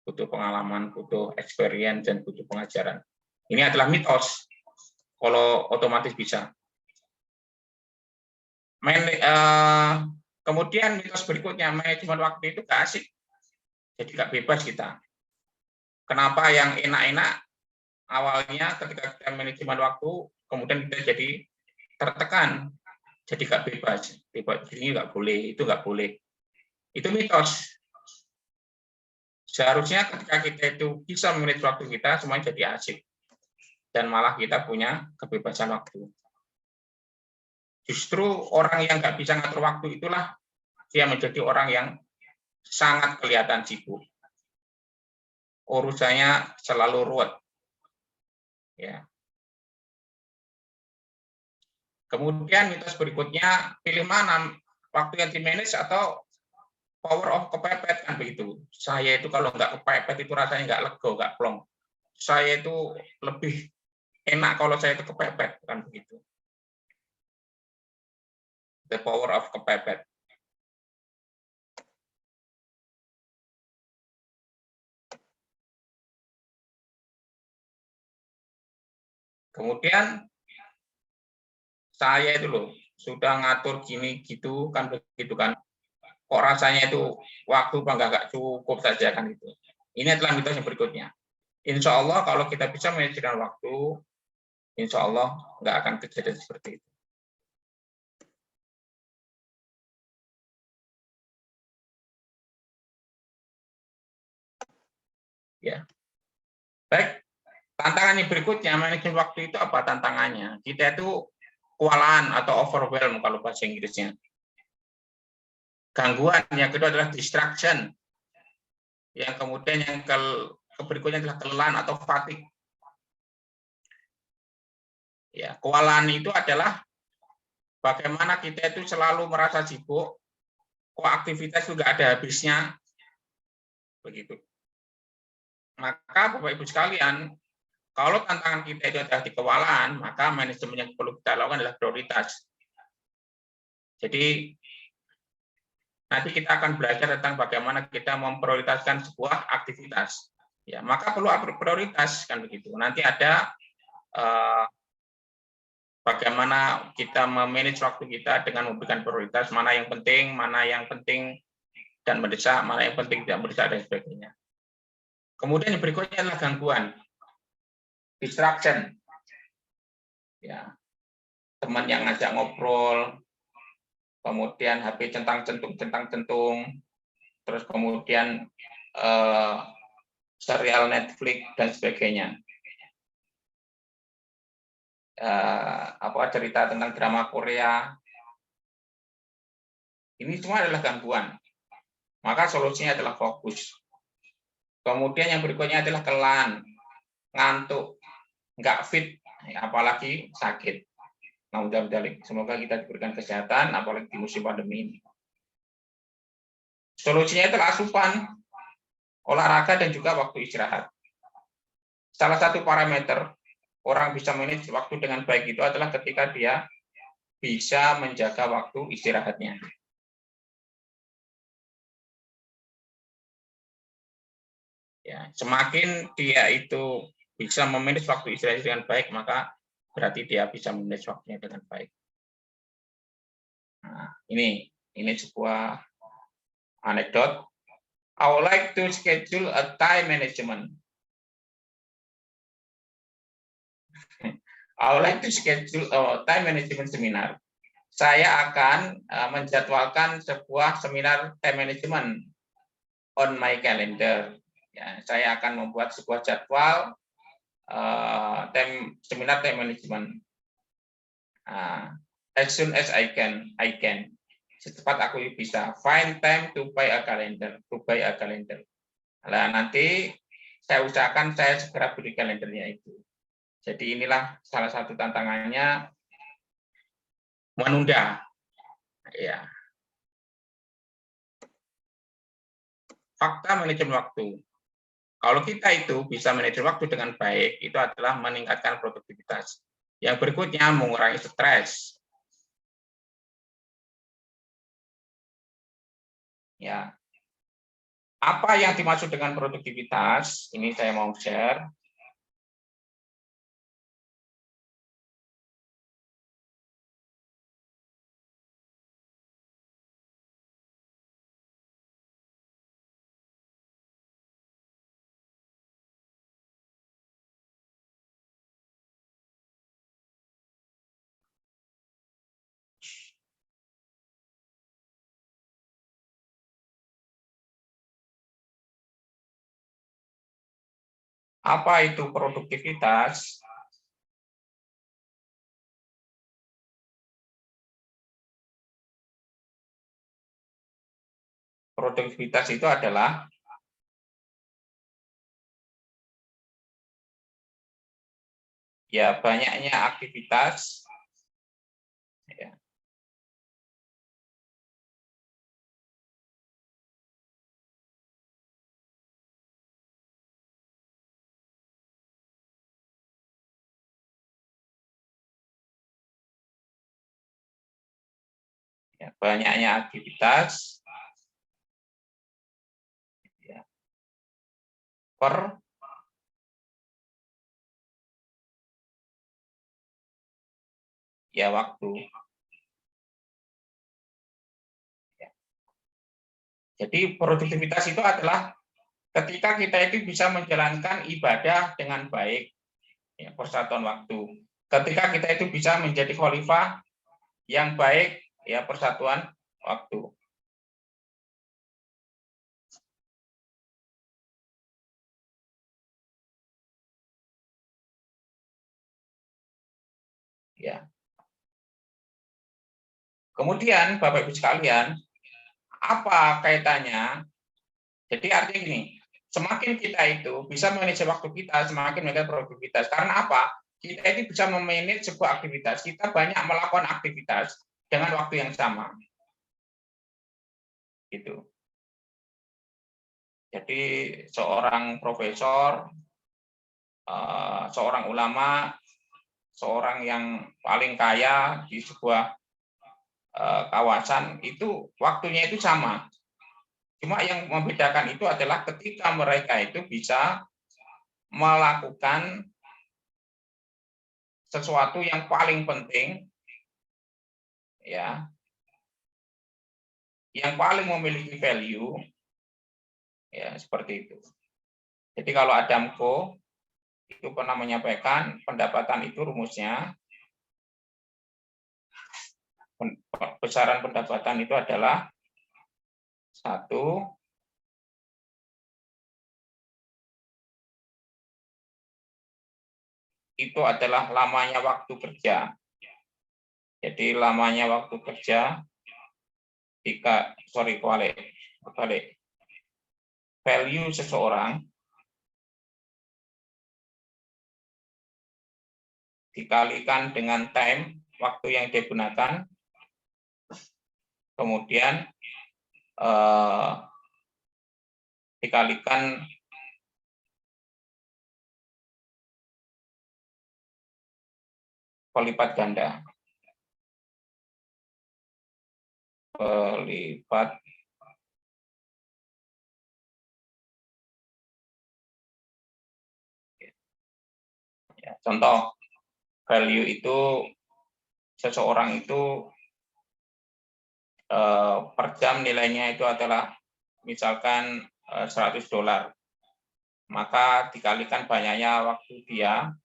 Butuh pengalaman, butuh experience, dan butuh pengajaran. Ini adalah mitos. Kalau otomatis bisa. Kemudian mitos berikutnya, manajemen waktu itu gak asik. Jadi gak bebas kita. Kenapa yang enak-enak awalnya ketika kita manajemen waktu, kemudian kita jadi tertekan. Jadi gak bebas. Ini gak boleh, itu gak boleh. Itu mitos. Seharusnya ketika kita itu bisa memanage waktu kita, semuanya jadi asik. Dan malah kita punya kebebasan waktu. Justru orang yang nggak bisa ngatur waktu itulah dia menjadi orang yang sangat kelihatan sibuk. Urusannya selalu ruwet. Ya. Kemudian mitos berikutnya, pilih mana, waktu yang di-manage atau power of kepepet, kan begitu. Saya itu kalau nggak kepepet itu rasanya nggak lego, nggak plong. Saya itu lebih enak kalau saya itu kepepet, kan begitu. The power of kepepet. Kemudian saya itu loh sudah ngatur gini gitu kan begitu kan. Kok rasanya itu waktu nggak cukup saja kan itu. Ini adalah mitos yang berikutnya. Insya Allah kalau kita bisa manajemen waktu, insya Allah nggak akan kejadian seperti itu. Ya, baik. Tantangan yang berikutnya, manajemen waktu itu apa tantangannya? Kita itu kewalahan atau overwhelm kalau bahasa Inggrisnya. Gangguan, yang kedua adalah distraction. Yang kemudian yang berikutnya adalah kelelahan atau fatigue. Ya, kewalahan itu adalah bagaimana kita itu selalu merasa sibuk, kok aktivitas juga ada habisnya, begitu. Maka Bapak Ibu sekalian, kalau tantangan kita itu adalah di kewalahan, maka manajemen yang perlu kita lakukan adalah prioritas. Jadi nanti kita akan belajar tentang bagaimana kita memprioritaskan sebuah aktivitas. Ya, maka perlu prioritas kan begitu. Nanti ada bagaimana kita memanage waktu kita dengan memberikan prioritas, mana yang penting dan mendesak, mana yang penting tidak mendesak dan sebagainya. Kemudian yang berikutnya adalah gangguan, distraction. Ya, teman yang ngajak ngobrol, kemudian HP centang-centung, terus kemudian serial Netflix dan sebagainya. Cerita tentang drama Korea. Ini semua adalah gangguan. Maka solusinya adalah fokus. Kemudian yang berikutnya adalah kelelahan, ngantuk, nggak fit, apalagi sakit. Semoga kita diberikan kesehatan, apalagi di musim pandemi ini. Solusinya adalah asupan, olahraga, dan juga waktu istirahat. Salah satu parameter orang bisa manage waktu dengan baik itu adalah ketika dia bisa menjaga waktu istirahatnya. Ya, semakin dia itu bisa memanage waktu istirahat dengan baik, maka berarti dia bisa memanage waktunya dengan baik. Nah, ini sebuah anekdot. I would like to schedule a time management. I would like to schedule a time management seminar. Saya akan menjadwalkan sebuah seminar time management on my calendar. Ya, saya akan membuat sebuah jadwal seminar time management. As soon as I can. Secepat aku bisa. Find time to buy a calendar. Nah, nanti saya usahakan saya segera beli kalendernya itu. Jadi inilah salah satu tantangannya menunda. Ya. Fakta manajemen waktu. Kalau kita itu bisa manajemen waktu dengan baik, itu adalah meningkatkan produktivitas. Yang berikutnya mengurangi stres. Ya. Apa yang dimaksud dengan produktivitas? Ini saya mau share. Apa itu produktivitas? Produktivitas itu adalah ya banyaknya aktivitas ya, banyaknya aktivitas ya, per ya waktu. Jadi produktivitas itu adalah ketika kita itu bisa menjalankan ibadah dengan baik, ya, persatuan waktu. Ketika kita itu bisa menjadi khalifah yang baik, ya persatuan waktu. Ya. Kemudian Bapak Ibu sekalian, apa kaitannya? Jadi artinya gini, semakin kita itu bisa manage waktu kita, semakin meningkat produktivitas. Karena apa? Kita itu bisa memanage sebuah aktivitas. Kita banyak melakukan aktivitas dengan waktu yang sama. Gitu. Jadi seorang profesor, seorang ulama, seorang yang paling kaya di sebuah kawasan itu waktunya itu sama. Cuma yang membedakan itu adalah ketika mereka itu bisa melakukan sesuatu yang paling penting, ya, yang paling memiliki value, ya seperti itu. Jadi kalau Adamko itu pernah menyampaikan pendapatan itu rumusnya, besaran pendapatan itu adalah 1 itu adalah lamanya waktu kerja. Jadi lamanya waktu kerja value seseorang dikalikan dengan time, waktu yang digunakan, kemudian dikalikan pelipat ganda. Pelipat ya, contoh value itu seseorang itu per jam nilainya itu adalah misalkan $100, maka dikalikan banyaknya waktu dia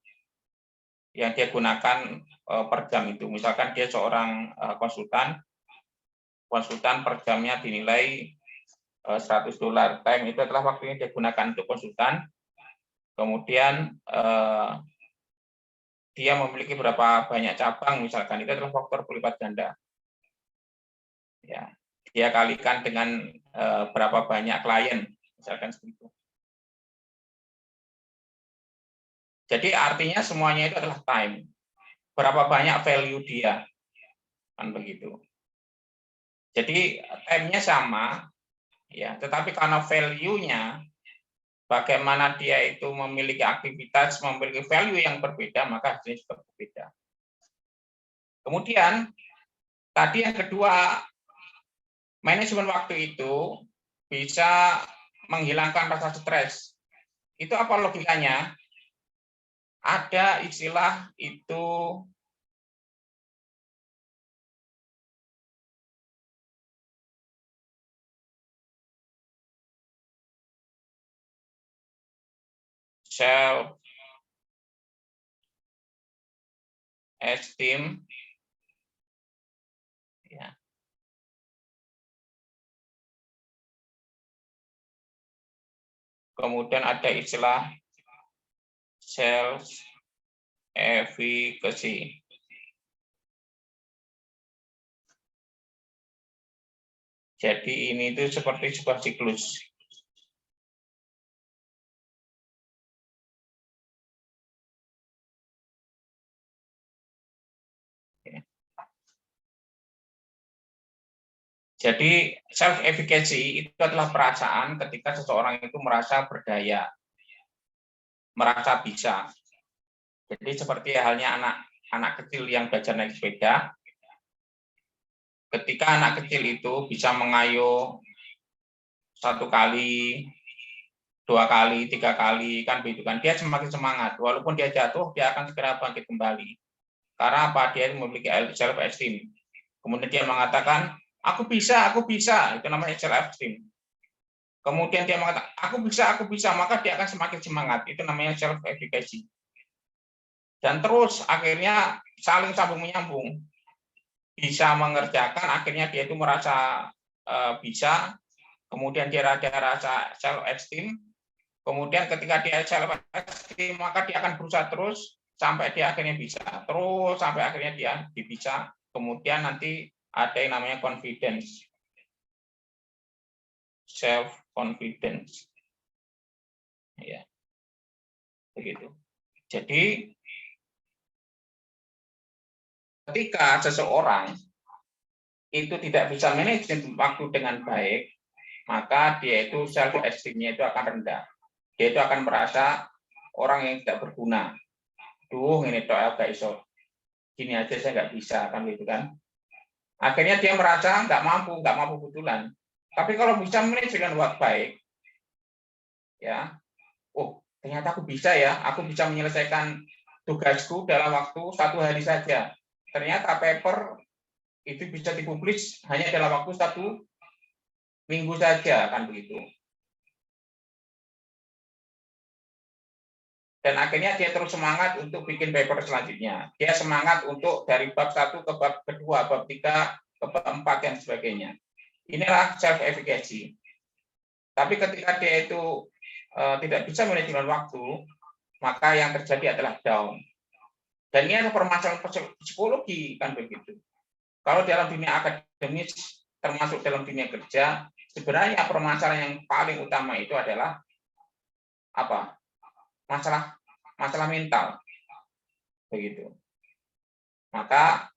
yang dia gunakan per jam itu. Misalkan dia seorang konsultan per jamnya dinilai $100. Time itu adalah waktu yang dia gunakan untuk konsultan. Kemudian dia memiliki berapa banyak cabang, misalkan itu adalah faktor pelipat ganda. Ya, dia kalikan dengan berapa banyak klien, misalkan seperti itu. Jadi artinya semuanya itu adalah time. Berapa banyak value dia, kan begitu. Jadi time-nya sama, ya, tetapi karena value-nya, bagaimana dia itu memiliki aktivitas, memiliki value yang berbeda, maka hasilnya juga berbeda. Kemudian tadi yang kedua, manajemen waktu itu bisa menghilangkan rasa stres. Itu apa logikanya? Ada istilah itu self esteem, ya. Kemudian ada istilah self efficacy. Jadi ini itu seperti sebuah siklus. Jadi self efficacy itu adalah perasaan ketika seseorang itu merasa berdaya, merasa bisa. Jadi seperti halnya anak kecil yang belajar naik sepeda, ketika anak kecil itu bisa mengayuh 1 kali, 2 kali, 3 kali, kan begitu kan, dia semakin semangat. Walaupun dia jatuh, dia akan segera bangkit kembali. Karena apa? Dia memiliki self esteem. Kemudian dia mengatakan, aku bisa, itu namanya self esteem. Kemudian dia mengatakan, aku bisa, maka dia akan semakin semangat, itu namanya self efficacy. Dan terus akhirnya saling sambung menyambung, bisa mengerjakan, akhirnya dia itu merasa bisa, kemudian dia ada rasa self esteem, kemudian ketika dia self esteem maka dia akan berusaha terus sampai dia akhirnya bisa, terus sampai akhirnya dia bisa, kemudian nanti ada yang namanya confidence, self confidence, ya begitu. Jadi ketika seseorang itu tidak bisa manajemen waktu dengan baik, maka dia itu self esteem-nya itu akan rendah. Dia itu akan merasa orang yang tidak berguna. Duh, ini doa gak iso. Gini aja saya nggak bisa, kan gitu kan. Akhirnya dia merasa nggak mampu betulan. Tapi kalau bisa manage dengan baik, ya, oh ternyata aku bisa ya, aku bisa menyelesaikan tugasku dalam waktu 1 hari saja. Ternyata paper itu bisa dipublish hanya dalam waktu 1 minggu saja, kan begitu. Dan akhirnya dia terus semangat untuk bikin paper selanjutnya. Dia semangat untuk dari bab 1 ke bab kedua, bab 3 ke bab 4 dan sebagainya. Inilah self efficacy. Tapi ketika dia itu tidak bisa manajemen waktu, maka yang terjadi adalah down. Dan ini adalah permasalahan psikologi, kan begitu. Kalau dalam dunia akademis, termasuk dalam dunia kerja, sebenarnya permasalahan yang paling utama itu adalah apa? Masalah mental, begitu. Maka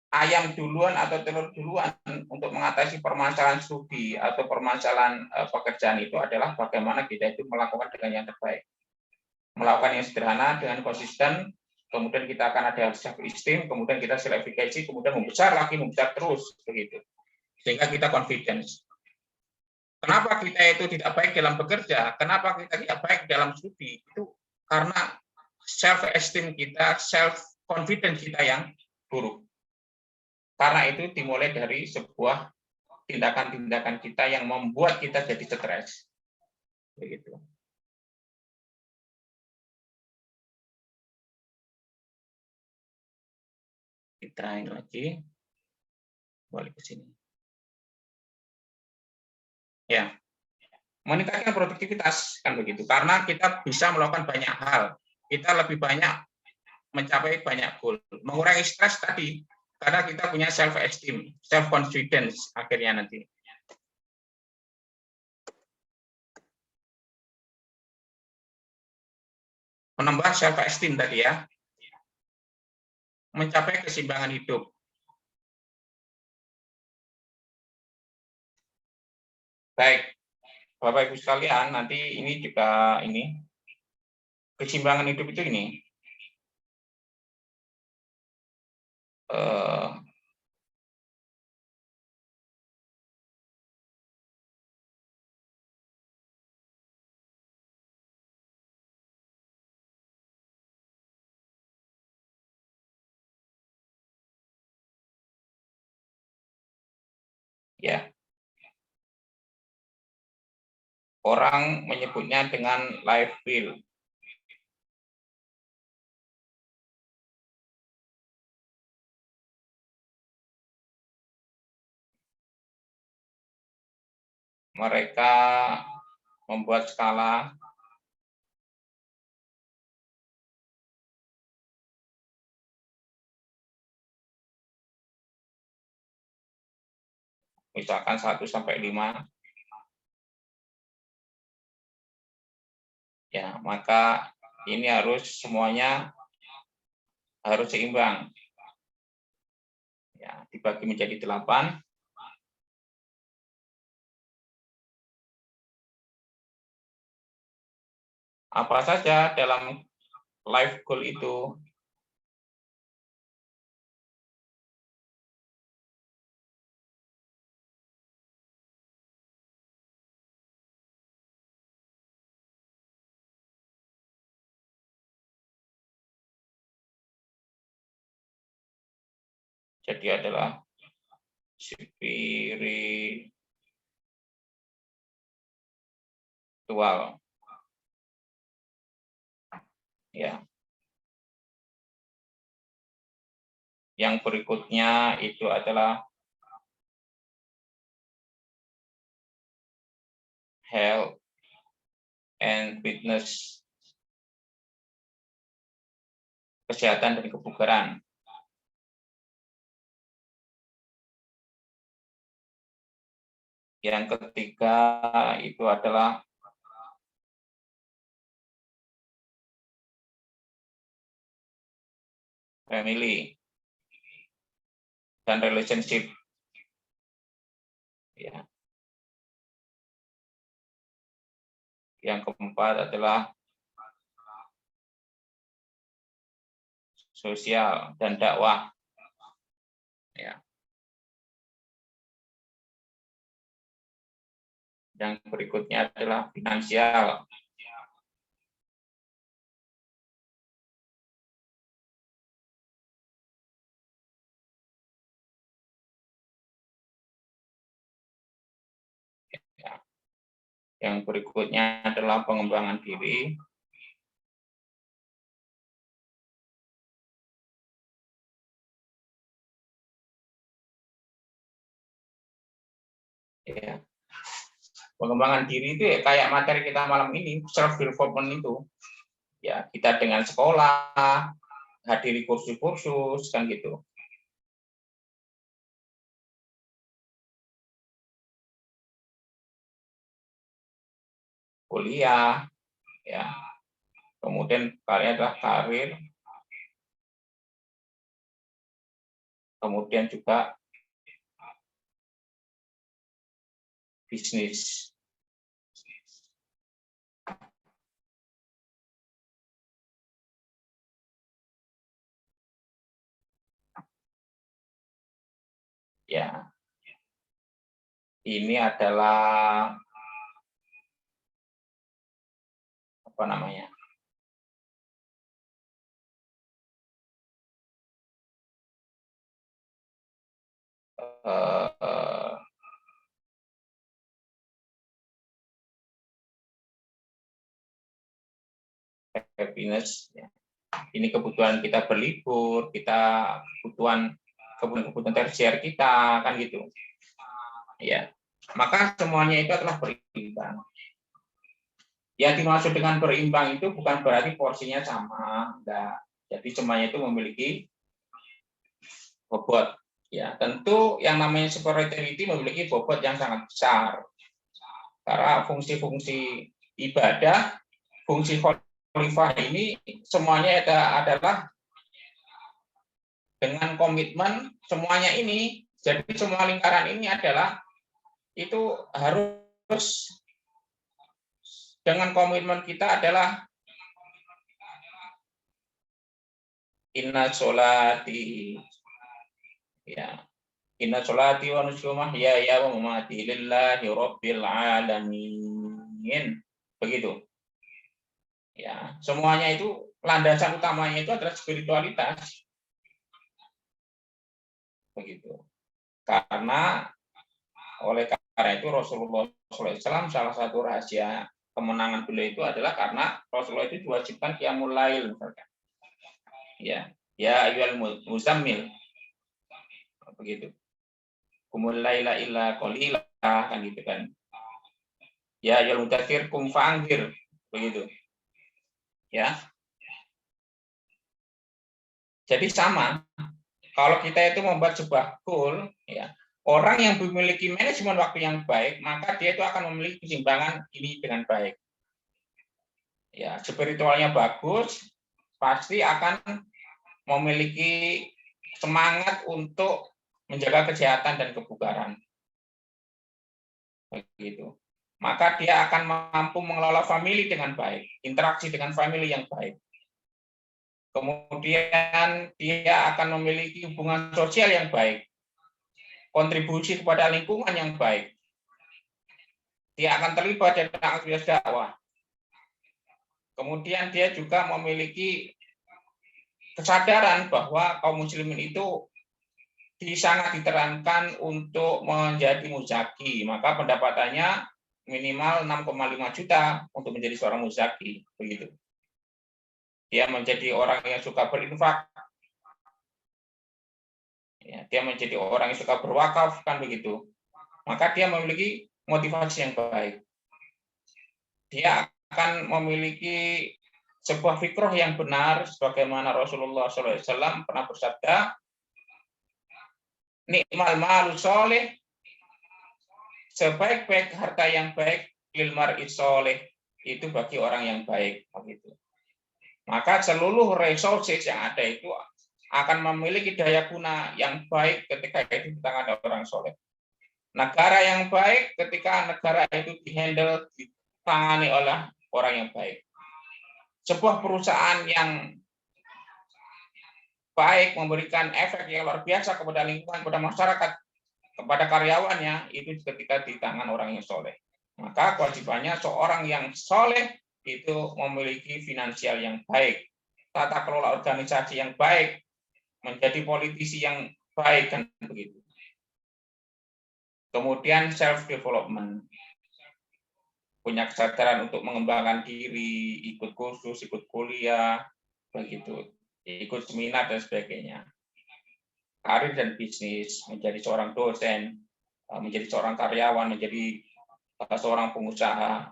ayam duluan atau telur duluan untuk mengatasi permasalahan studi atau permasalahan pekerjaan itu adalah bagaimana kita itu melakukan dengan yang terbaik, melakukan yang sederhana dengan konsisten, kemudian kita akan ada self esteem, kemudian kita self efficacy, kemudian membesar terus, begitu, sehingga kita confidence. Kenapa kita itu tidak baik dalam bekerja? Kenapa kita tidak baik dalam studi? Itu karena self esteem kita, self confidence kita yang buruk. Karena itu dimulai dari sebuah tindakan-tindakan kita yang membuat kita jadi stres. Begitu. Kita ini lagi balik ke sini. Ya, meningkatkan produktivitas kan begitu. Karena kita bisa melakukan banyak hal, kita lebih banyak mencapai banyak goal, mengurangi stres tadi. Karena kita punya self esteem, self confidence akhirnya nanti. Menambah self esteem tadi ya. Mencapai keseimbangan hidup. Baik, Bapak Ibu sekalian, nanti ini juga ini keseimbangan hidup itu ini. Ya, orang menyebutnya dengan life will. Mereka membuat skala misalkan 1 sampai 5. Ya, maka ini harus semuanya harus seimbang. Ya, dibagi menjadi 8. Apa saja dalam life goal itu? Jadi adalah spiritual. Ya. Yang berikutnya itu adalah health and fitness. Kesehatan dan kebugaran. Yang ketiga itu adalah family dan relationship. Ya. Yang keempat adalah sosial dan dakwah. Ya. Yang berikutnya adalah finansial. Ya. Yang berikutnya adalah pengembangan diri. Ya. Pengembangan diri itu ya kayak materi kita malam ini, self development itu. Ya, kita dengan sekolah, hadiri kursus-kursus kan gitu. Kuliah, ya. Kemudian kalian adalah karir. Kemudian juga bisnis. Ya. Ini adalah apa namanya? Happiness. Ya. Ini kebutuhan kita berlibur, kita kebutuhan tersier kita kan gitu. Ya. Maka semuanya itu adalah berimbang. Yang dimaksud dengan berimbang itu bukan berarti porsinya sama, enggak. Jadi semuanya itu memiliki bobot. Ya, tentu yang namanya spirituality memiliki bobot yang sangat besar. Karena fungsi-fungsi ibadah, fungsi khalifah ini semuanya adalah dengan komitmen semuanya ini. Jadi semua lingkaran ini adalah itu harus dengan komitmen kita adalah inna sholati, ya, inna sholati wa nusuki wa mahyaya wa mamati lillahi rabbil alamin. Begitu. Ya, semuanya itu landasan utamanya itu adalah spiritualitas. Begitu. Karena oleh karena itu Rasulullah SAW salah satu rahasia kemenangan beliau itu adalah karena Rasulullah itu diwajibkan qiyamul lail misalkan. Ya, ya ayyuhal muzammil. Begitu. Qumul laila illa qalila kan gitu kan. Ya ayyuhal mudaththir qum fa'anzir. Begitu. Ya. Jadi sama. Kalau kita itu membuat sebuah goal, ya, Orang yang memiliki manajemen waktu yang baik, maka dia itu akan memiliki keseimbangan ini dengan baik. Ya, spiritualnya bagus, pasti akan memiliki semangat untuk menjaga kesehatan dan kebugaran. Begitu. Maka dia akan mampu mengelola famili dengan baik, interaksi dengan famili yang baik. Kemudian dia akan memiliki hubungan sosial yang baik, kontribusi kepada lingkungan yang baik. Dia akan terlibat dalam aktivitas dakwah. Kemudian dia juga memiliki kesadaran bahwa kaum muslimin itu sangat diterankan untuk menjadi muzaki, maka pendapatannya minimal 6,5 juta untuk menjadi seorang muzaki, begitu. Dia menjadi orang yang suka berinfak, ya, dia menjadi orang yang suka berwakaf, kan begitu. Maka dia memiliki motivasi yang baik. Dia akan memiliki sebuah fikroh yang benar, sebagaimana Rasulullah SAW pernah bersabda, nikmal malu soleh, sebaik-baik harta yang baik, lil mar'i soleh, itu bagi orang yang baik. Begitu. Maka seluruh resources yang ada itu akan memiliki daya guna yang baik ketika itu di tangan orang soleh. Negara yang baik ketika negara itu dihandle, ditangani oleh orang yang baik. Sebuah perusahaan yang baik memberikan efek yang luar biasa kepada lingkungan, kepada masyarakat, kepada karyawannya, itu ketika di tangan orang yang soleh. Maka kewajibannya seorang yang soleh itu memiliki finansial yang baik, tata kelola organisasi yang baik, menjadi politisi yang baik, kan begitu. Kemudian self development, punya kesadaran untuk mengembangkan diri, ikut kursus, ikut kuliah, begitu, ikut seminar dan sebagainya. Karir dan bisnis, menjadi seorang dosen, menjadi seorang karyawan, menjadi seorang pengusaha.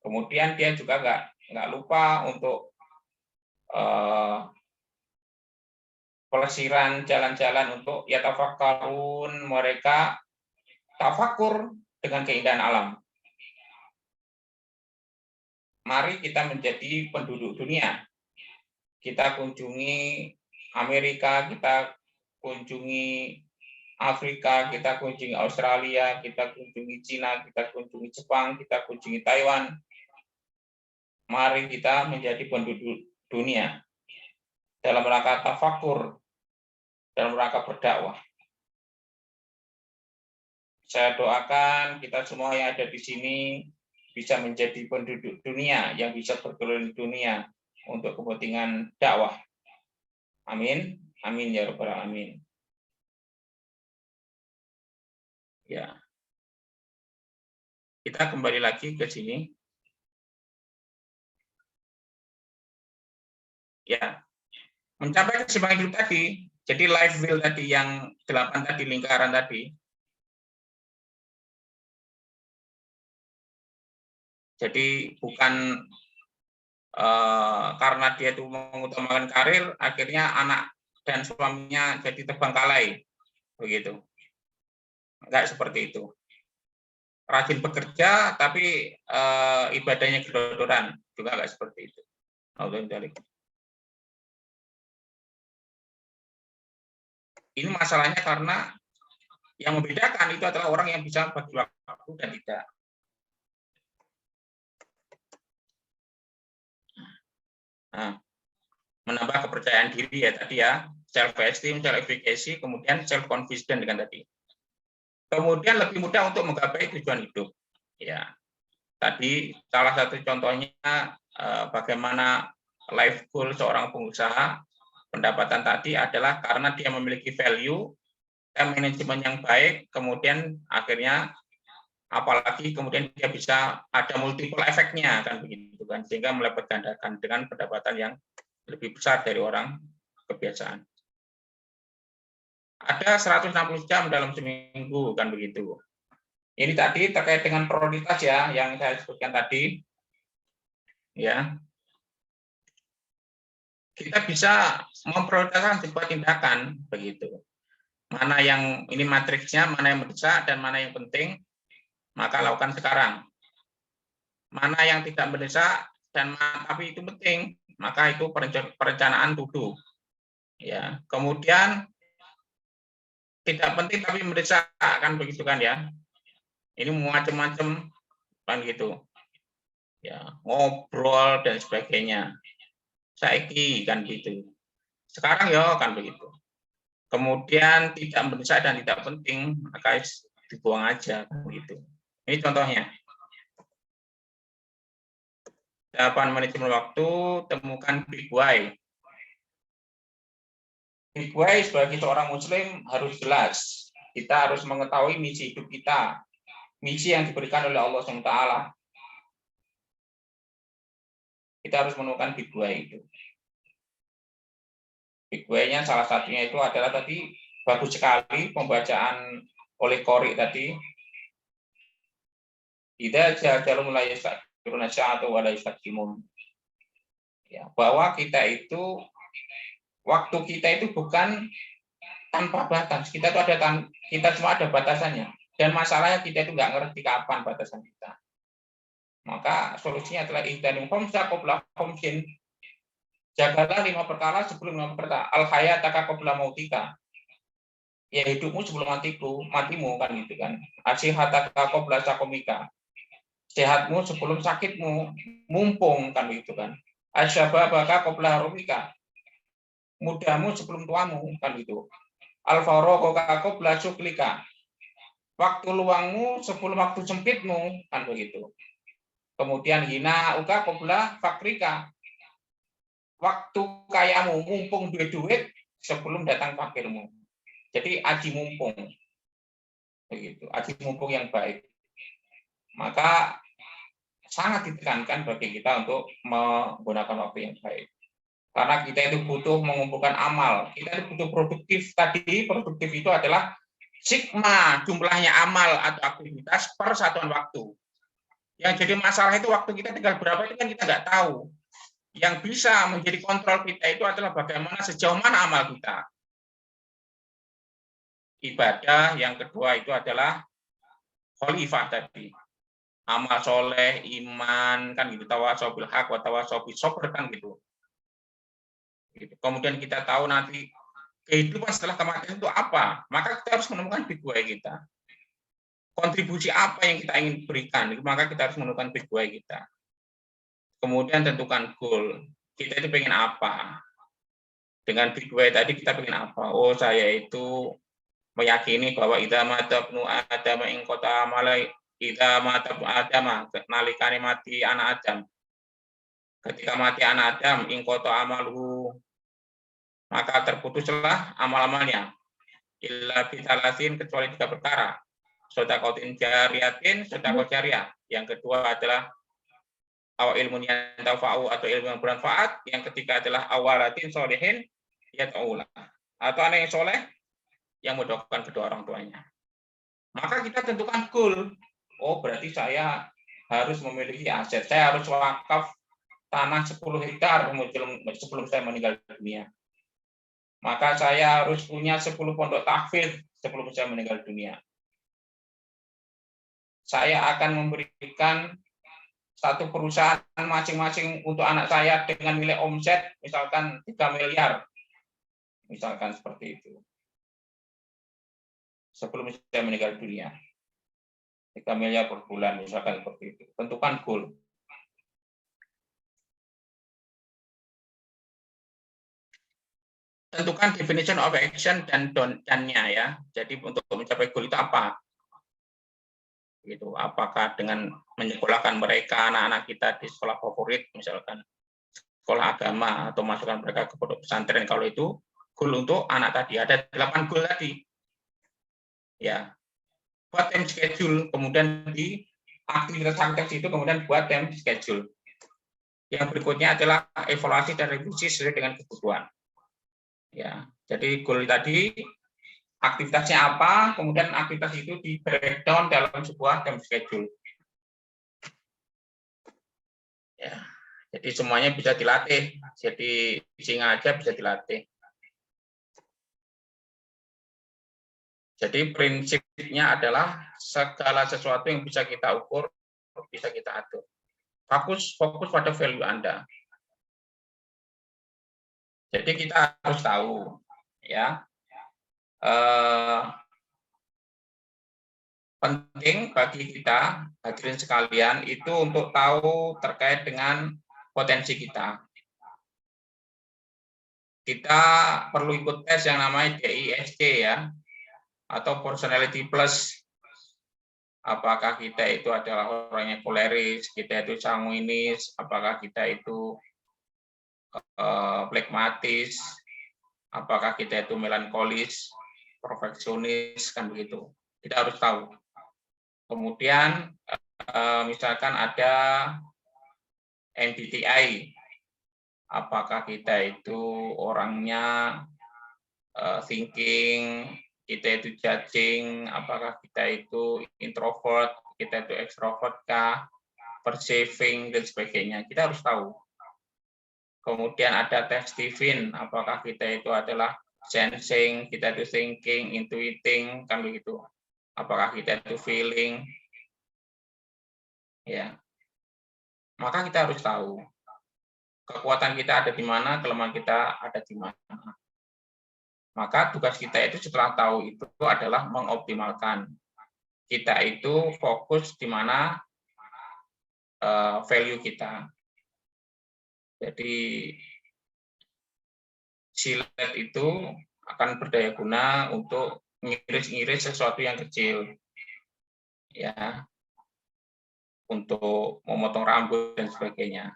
Kemudian dia juga nggak lupa untuk pelesiran, jalan-jalan untuk ya tafakkarun, mereka tafakur dengan keindahan alam. Mari kita menjadi penduduk dunia. Kita kunjungi Amerika, kita kunjungi Afrika, kita kunjungi Australia, kita kunjungi Cina, kita kunjungi Jepang, kita kunjungi Taiwan. Mari kita menjadi penduduk dunia dalam rangka tafakur, dalam rangka berdakwah. Saya doakan kita semua yang ada di sini bisa menjadi penduduk dunia yang bisa berkeliling dunia untuk kepentingan dakwah. Amin. Amin ya rabbal alamin. Ya. Kita kembali lagi ke sini. Ya. Mencapai keseimbangan hidup tadi, jadi life wheel tadi yang 8 tadi, lingkaran tadi. Jadi bukan karena dia itu mengutamakan karir, akhirnya anak dan suaminya jadi terbengkalai, begitu. Enggak seperti itu. Rajin bekerja, tapi ibadahnya gedodoran, juga enggak seperti itu. Ini masalahnya karena yang membedakan itu adalah orang yang bisa bagi waktu dan tidak. Nah, menambah kepercayaan diri ya tadi ya, self esteem, self efficacy, kemudian self confidence dengan tadi. Kemudian lebih mudah untuk menggapai tujuan hidup. Ya, tadi salah satu contohnya bagaimana life goal seorang pengusaha, pendapatan tadi adalah karena dia memiliki value, time management yang baik, kemudian akhirnya apalagi kemudian dia bisa ada multiple efeknya kan begitu kan, sehingga melipat gandakan dengan pendapatan yang lebih besar dari orang kebiasaan. Ada 160 jam dalam seminggu kan begitu. Ini tadi terkait dengan prioritas ya yang saya sebutkan tadi. Ya. Kita bisa memprioritaskan sebuah tindakan begitu. Mana yang ini matriksnya, mana yang mendesak dan mana yang penting, maka lakukan sekarang. Mana yang tidak mendesak dan tapi itu penting, maka itu perencanaan to-do. Ya, kemudian tidak penting tapi mendesak, kan begitu kan ya. Ini macam-macam kan gitu. Ya, ngobrol dan sebagainya. Saiki kan gitu. Sekarang ya kan begitu. Kemudian tidak mendesak dan tidak penting, maka dibuang aja kan gitu. Ini contohnya. 8 manajemen waktu, temukan big why. Big why sebagai seorang muslim harus jelas. Kita harus mengetahui misi hidup kita. Misi yang diberikan oleh Allah SWT. Kita harus menemukan big why itu. Big why-nya salah satunya itu adalah tadi bagus sekali pembacaan oleh Qori tadi. Idza ja'alul la yastaqiruna sya'atu wa la yastaqimun. Ya, bahwa kita itu waktu kita itu bukan tanpa batas. Kita itu kita semua ada batasannya. Dan masalahnya kita itu nggak ngerti kapan batasan kita. Maka solusinya adalah ihdanum khamsa qabla khamsin. Jagalah 5 perkara sebelum 5 perkara. Al hayataka qabla mautika. Ya hidupmu sebelum matimu kan gitu kan. Asihataka qabla sakomika. Sehatmu sebelum sakitmu, mumpung kan gitu kan. Asyababaka qabla harumika. Mudamu sebelum tuamu kan gitu. Al-faragha qabla syuklika. Waktu luangmu sebelum waktu sempitmu kan begitu. Kemudian hina uka qabla fakrika. Waktu kayamu mumpung duit sebelum datang fakirmu. Jadi aji mumpung. Begitu, aji mumpung yang baik. Maka sangat ditekankan bagi kita untuk menggunakan waktu yang baik. Karena kita itu butuh mengumpulkan amal. Kita itu butuh produktif. Tadi produktif itu adalah sigma jumlahnya amal atau aktivitas per satuan waktu. Yang jadi masalah itu waktu kita tinggal berapa itu kan kita nggak tahu. Yang bisa menjadi kontrol kita itu adalah bagaimana sejauh mana amal kita. Ibadah yang kedua itu adalah khalifah tadi. Amal soleh, iman, kan gitu. Tawasau bil haq wa tawasau bis sabr kan gitu. Kemudian kita tahu nanti kehidupan setelah kematian itu apa. Maka kita harus menemukan big why kita. Kontribusi apa yang kita ingin berikan, maka kita harus menemukan big why kita. Kemudian tentukan goal. Kita itu pengen apa? Dengan big why tadi kita pengen apa? Oh, saya itu meyakini bahwa idza mata ibnu adam ing kota malai idza mata ibnu adam nalikane mati anak Adam. Ketika mati anak Adam ing kota amaluhu maka terputuslah amal-amalnya. Illa bitalasin kecuali 3 perkara. Sedaqatin jariyatin, sedaqah jariyah. Yang kedua adalah awal ilmu yang tafa'u atau ilmu yang bermanfaat. Yang ketiga adalah awalatin solihin yata'ula. Atau anak yang soleh yang mendoakan kedua orang tuanya. Maka kita tentukan goal. Oh, berarti saya harus memiliki aset. Saya harus wakaf tanah 10 hektar sebelum saya meninggal dunia. Maka saya harus punya 10 pondok tahfidz sebelum saya meninggal dunia. Saya akan memberikan satu perusahaan masing-masing untuk anak saya dengan nilai omset misalkan 3 miliar. Misalkan seperti itu. Sebelum saya meninggal dunia. 3 miliar per bulan misalkan seperti itu. Tentukan goal. Tentukan definition of action dan don't-nya ya. Jadi untuk mencapai goal itu apa? Gitu. Apakah dengan menyekolahkan mereka anak-anak kita di sekolah favorit misalkan sekolah agama atau masukkan mereka ke pondok pesantren, kalau itu goal untuk anak tadi ada 8 goal tadi. Ya. Buat time schedule, kemudian di aktivitas itu kemudian buat time schedule. Yang berikutnya adalah evaluasi dan revisi sesuai dengan kebutuhan. Ya, jadi goal tadi aktivitasnya apa, kemudian aktivitas itu di breakdown dalam sebuah time schedule. Ya, jadi semuanya bisa dilatih. Jadi singa aja bisa dilatih. Jadi prinsipnya adalah segala sesuatu yang bisa kita ukur, bisa kita atur. Fokus pada value Anda. Jadi kita harus tahu, ya, penting bagi kita hadirin sekalian itu untuk tahu terkait dengan potensi kita. Kita perlu ikut tes yang namanya DISC ya, atau personality plus. Apakah kita itu adalah orang yang koleris, kita itu sanguinis, apakah kita itu plekmatis, apakah kita itu melankolis, perfeksionis, kan begitu. Kita harus tahu. Kemudian misalkan ada MBTI, apakah kita itu orangnya thinking, kita itu judging, apakah kita itu introvert, kita itu extrovert kah, perceiving, dan sebagainya. Kita harus tahu. Kemudian ada tes Stephen, apakah kita itu adalah sensing, kita itu thinking, intuiting, kan begitu. Apakah kita itu feeling, ya. Maka kita harus tahu kekuatan kita ada di mana, kelemahan kita ada di mana. Maka tugas kita itu setelah tahu itu adalah mengoptimalkan. Kita itu fokus di mana value kita. Jadi silet itu akan berdaya guna untuk ngiris-ngiris sesuatu yang kecil, ya, untuk memotong rambut dan sebagainya.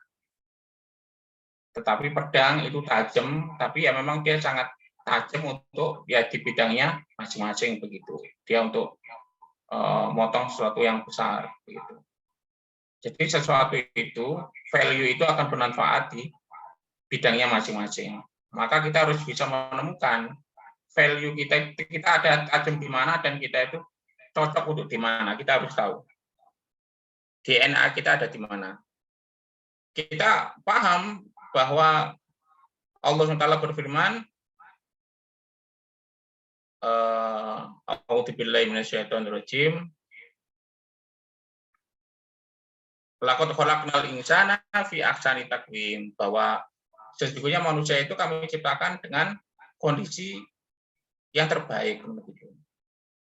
Tetapi pedang itu tajam, tapi ya memang dia sangat tajam untuk ya di bidangnya masing-masing begitu. Dia untuk motong sesuatu yang besar begitu. Jadi sesuatu itu value itu akan bermanfaat di bidangnya masing-masing. Maka kita harus bisa menemukan value kita ada tajam di mana dan kita itu cocok untuk di mana. Kita harus tahu DNA kita ada di mana. Kita paham bahwa Allah SWT berfirman, A'udzubillahi minasyaitonirrajim. Laqad khalaqnal insana fi ahsani taqwim, bahwa sesungguhnya manusia itu kami ciptakan dengan kondisi yang terbaik.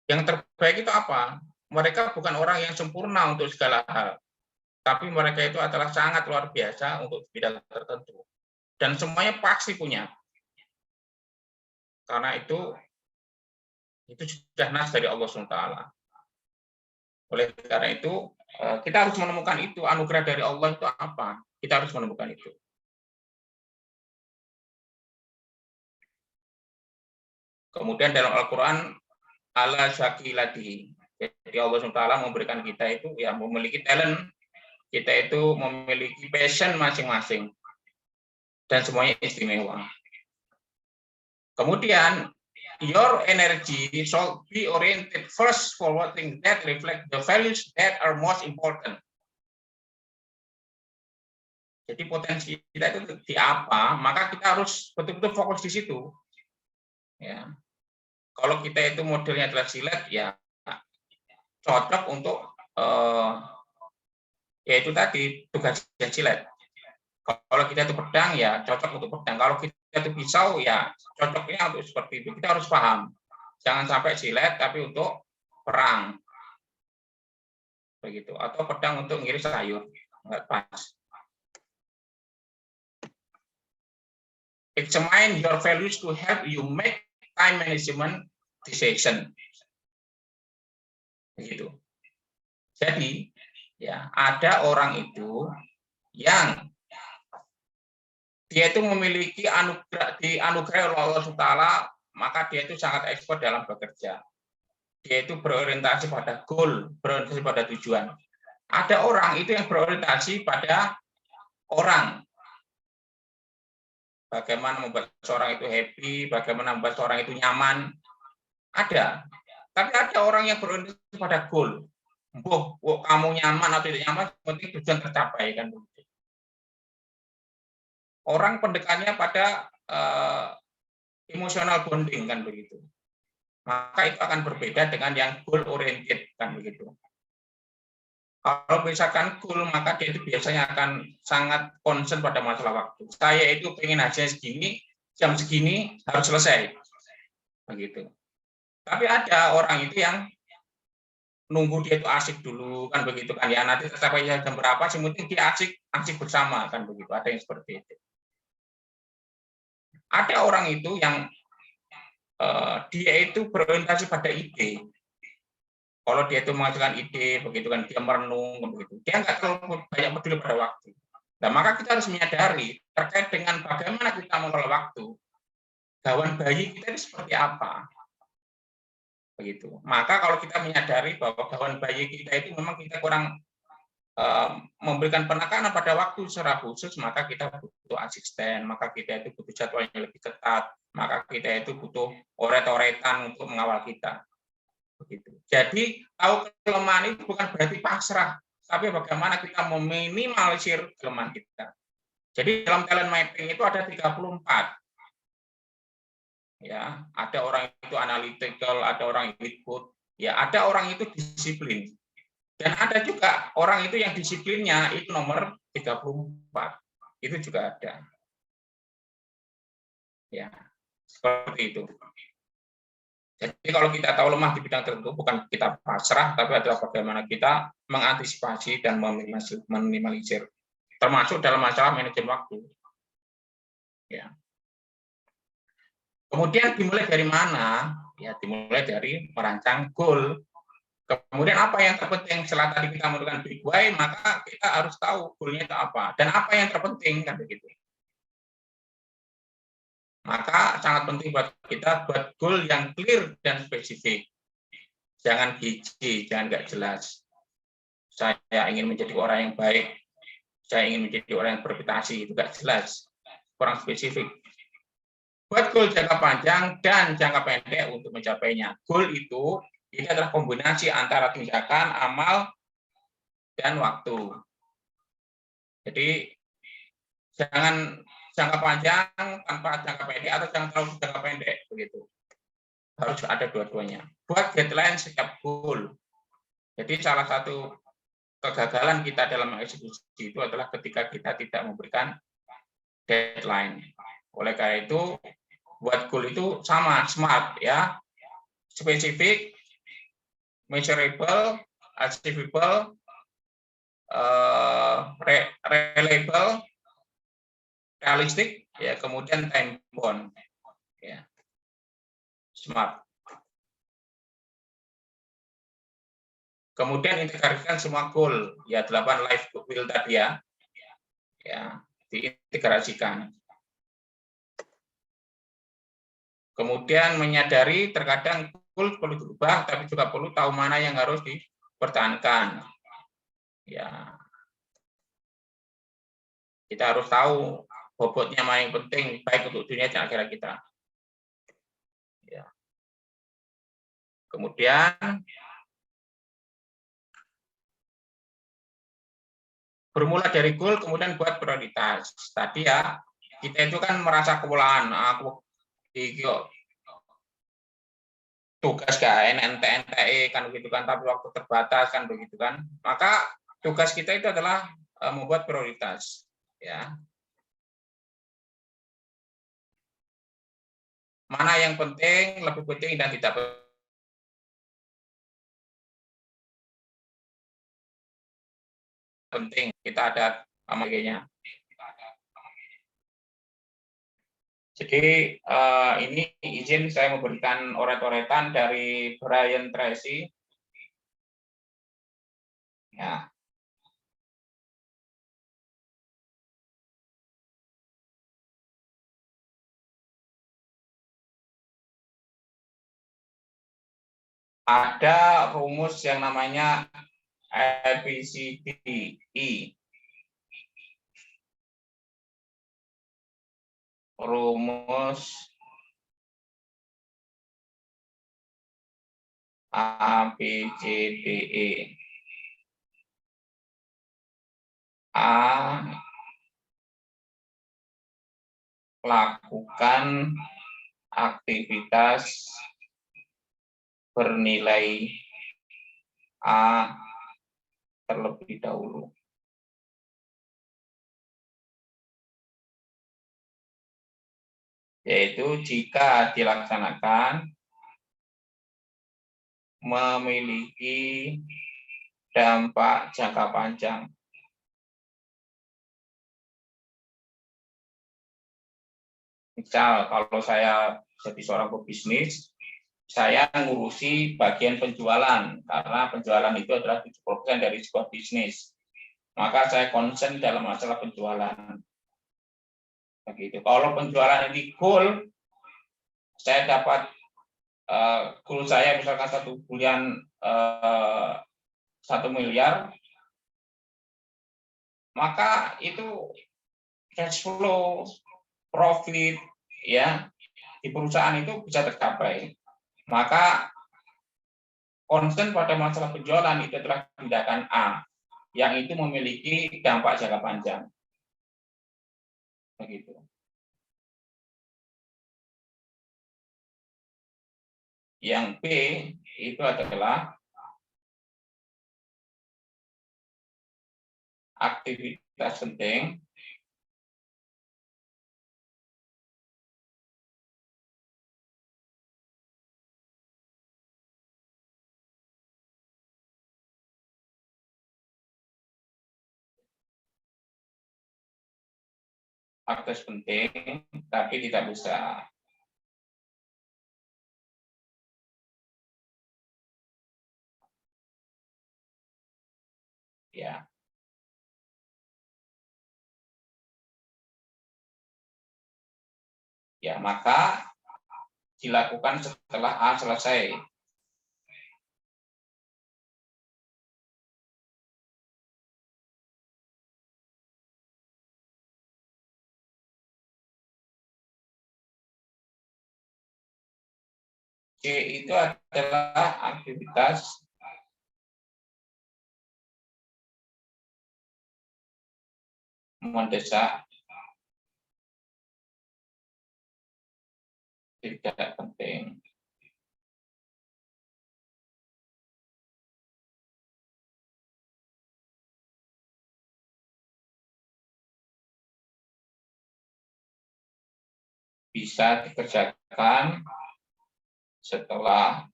Yang terbaik itu apa? Mereka bukan orang yang sempurna untuk segala hal, tapi mereka itu adalah sangat luar biasa untuk bidang tertentu. Dan semuanya pasti punya. Karena itu sudah nas dari Allah SWT. Oleh karena itu, kita harus menemukan itu, anugerah dari Allah itu apa? Kita harus menemukan itu. Kemudian dalam Al-Quran, ala syakilatihi. Jadi Allah SWT memberikan kita itu, ya memiliki talent, kita itu memiliki passion masing-masing. Dan semuanya istimewa. Kemudian, your energy should be oriented first for what things that reflect the values that are most important. Jadi potensi kita itu di apa, maka kita harus betul-betul fokus di situ. Ya. Kalau kita itu modelnya adalah silet, ya cocok untuk yaitu tadi tugasnya silet. Kalau kita itu pedang, ya cocok untuk pedang. Kalau kita itu pisau, ya cocoknya untuk seperti itu. Kita harus paham. Jangan sampai silet, tapi untuk perang. Begitu. Atau pedang untuk ngiris sayur. Nggak pas. Examine your values to help you make time management decision. Begitu. Jadi, ya ada orang itu yang dia itu memiliki dianugerahi oleh Allah SWT, maka dia itu sangat ekspert dalam bekerja. Dia itu berorientasi pada goal, berorientasi pada tujuan. Ada orang itu yang berorientasi pada orang. Bagaimana membuat seorang itu happy, bagaimana membuat seorang itu nyaman. Ada. Tapi ada orang yang berorientasi pada goal. Kamu nyaman atau tidak nyaman, penting tujuan tercapai kan. Orang pendekannya pada emosional bonding kan begitu. maka itu akan berbeda dengan yang goal oriented, kan begitu. Kalau misalkan goal, maka dia itu biasanya akan sangat concern pada masalah waktu. Saya itu pengen hasilnya segini, jam segini harus selesai, begitu. Tapi ada orang itu yang nunggu dia itu asik dulu, kan begitu kan ya. Nanti sampai jam berapa, sih penting dia asik bersama, kan begitu. Ada yang seperti itu. Ada orang itu yang dia itu berorientasi pada ide. Kalau dia itu mengajukan ide, begitu kan, dia merenung, begitu. Dia nggak terlalu banyak peduli pada waktu. Nah, maka kita harus menyadari terkait dengan bagaimana kita mengelola waktu. Gawan bayi kita ini seperti apa, begitu. Maka kalau kita menyadari bahwa gawan bayi kita itu memang kita kurang memberikan penekanan pada waktu secara khusus, maka kita butuh asisten, maka kita itu butuh jadwal yang lebih ketat, maka kita itu butuh oret-oretan untuk mengawal kita. Begitu. Jadi tahu kelemahan itu bukan berarti pasrah, tapi bagaimana kita meminimalisir kelemahan kita. Jadi dalam talent mapping itu ada 34. Ya, ada orang itu analytical, ada orang itu good, ya ada orang itu disiplin. Dan ada juga orang itu yang disiplinnya itu nomor 34. Itu juga ada. Ya, seperti itu. Jadi kalau kita tahu lemah di bidang tertentu, bukan kita pasrah, tapi adalah bagaimana kita mengantisipasi dan meminimalisir, termasuk dalam masalah manajemen waktu. Ya. Kemudian dimulai dari mana? Ya, dimulai dari merancang goal. Kemudian apa yang terpenting setelah tadi kita menentukan big why, maka kita harus tahu goal-nya itu apa dan apa yang terpenting, kan begitu. Maka sangat penting buat kita buat goal yang clear dan spesifik. Jangan gizi, jangan nggak jelas. Saya ingin menjadi orang yang baik, saya ingin menjadi orang yang berprestasi, itu nggak jelas, kurang spesifik. Buat goal jangka panjang dan jangka pendek untuk mencapainya. Goal itu ini adalah kombinasi antara tindakan, amal, dan waktu. Jadi jangan jangka panjang tanpa jangka pendek atau jangan terlalu jangka pendek, begitu. Harus ada dua-duanya. Buat deadline setiap goal. Jadi salah satu kegagalan kita dalam mengeksekusi itu adalah ketika kita tidak memberikan deadline. Oleh karena itu, buat goal itu sama, smart ya, spesifik, measurable, achievable, reliable, realistik, ya, kemudian time bound, ya, smart. Kemudian integrasikan semua goal, ya 8 life goal tadi ya, diintegrasikan. Kemudian menyadari terkadang goal perlu berubah, tapi juga perlu tahu mana yang harus dipertahankan. Ya, kita harus tahu bobotnya mana yang penting, baik untuk dunia dan akhirat kita. Ya. Kemudian bermula dari goal, kemudian buat prioritas. Tadi ya, kita itu kan merasa kewalahan. Aku tugas KN, NTE kan begitu kan, tapi waktu terbatas kan begitu kan. Maka tugas kita itu adalah membuat prioritas. Ya. Mana yang penting, lebih penting dan tidak penting. Kita ada amalnya. Jadi ini izin saya memberikan oret-oretan dari Brian Tracy. Ya. Ada rumus yang namanya ABCDE. Rumus ABCDE. A, lakukan aktivitas bernilai A terlebih dahulu. Yaitu jika dilaksanakan memiliki dampak jangka panjang. Misal, kalau saya jadi seorang pebisnis, saya ngurusi bagian penjualan, karena penjualan itu adalah 70% dari sebuah bisnis. Maka saya concern dalam masalah penjualan. Begitu. Kalau penjualan ini goal, saya dapat goal saya misalkan 1 bulan 1 miliar, maka itu cash flow, profit ya di perusahaan itu bisa tercapai. Maka concern pada masalah penjualan itu adalah tindakan A yang itu memiliki dampak jangka panjang. Begitu. Yang B itu adalah aktivitas penting tapi tidak bisa ya. Ya, maka dilakukan setelah A selesai. C itu adalah aktivitas mendesak, tidak penting. Bisa dikerjakan setelah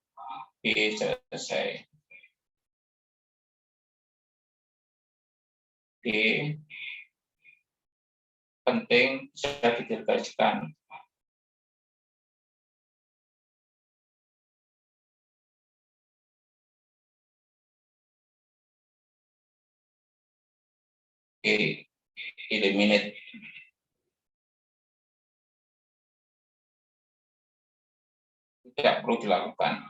B selesai. D penting bisa didelegasikan. E eliminate. Tidak perlu dilakukan.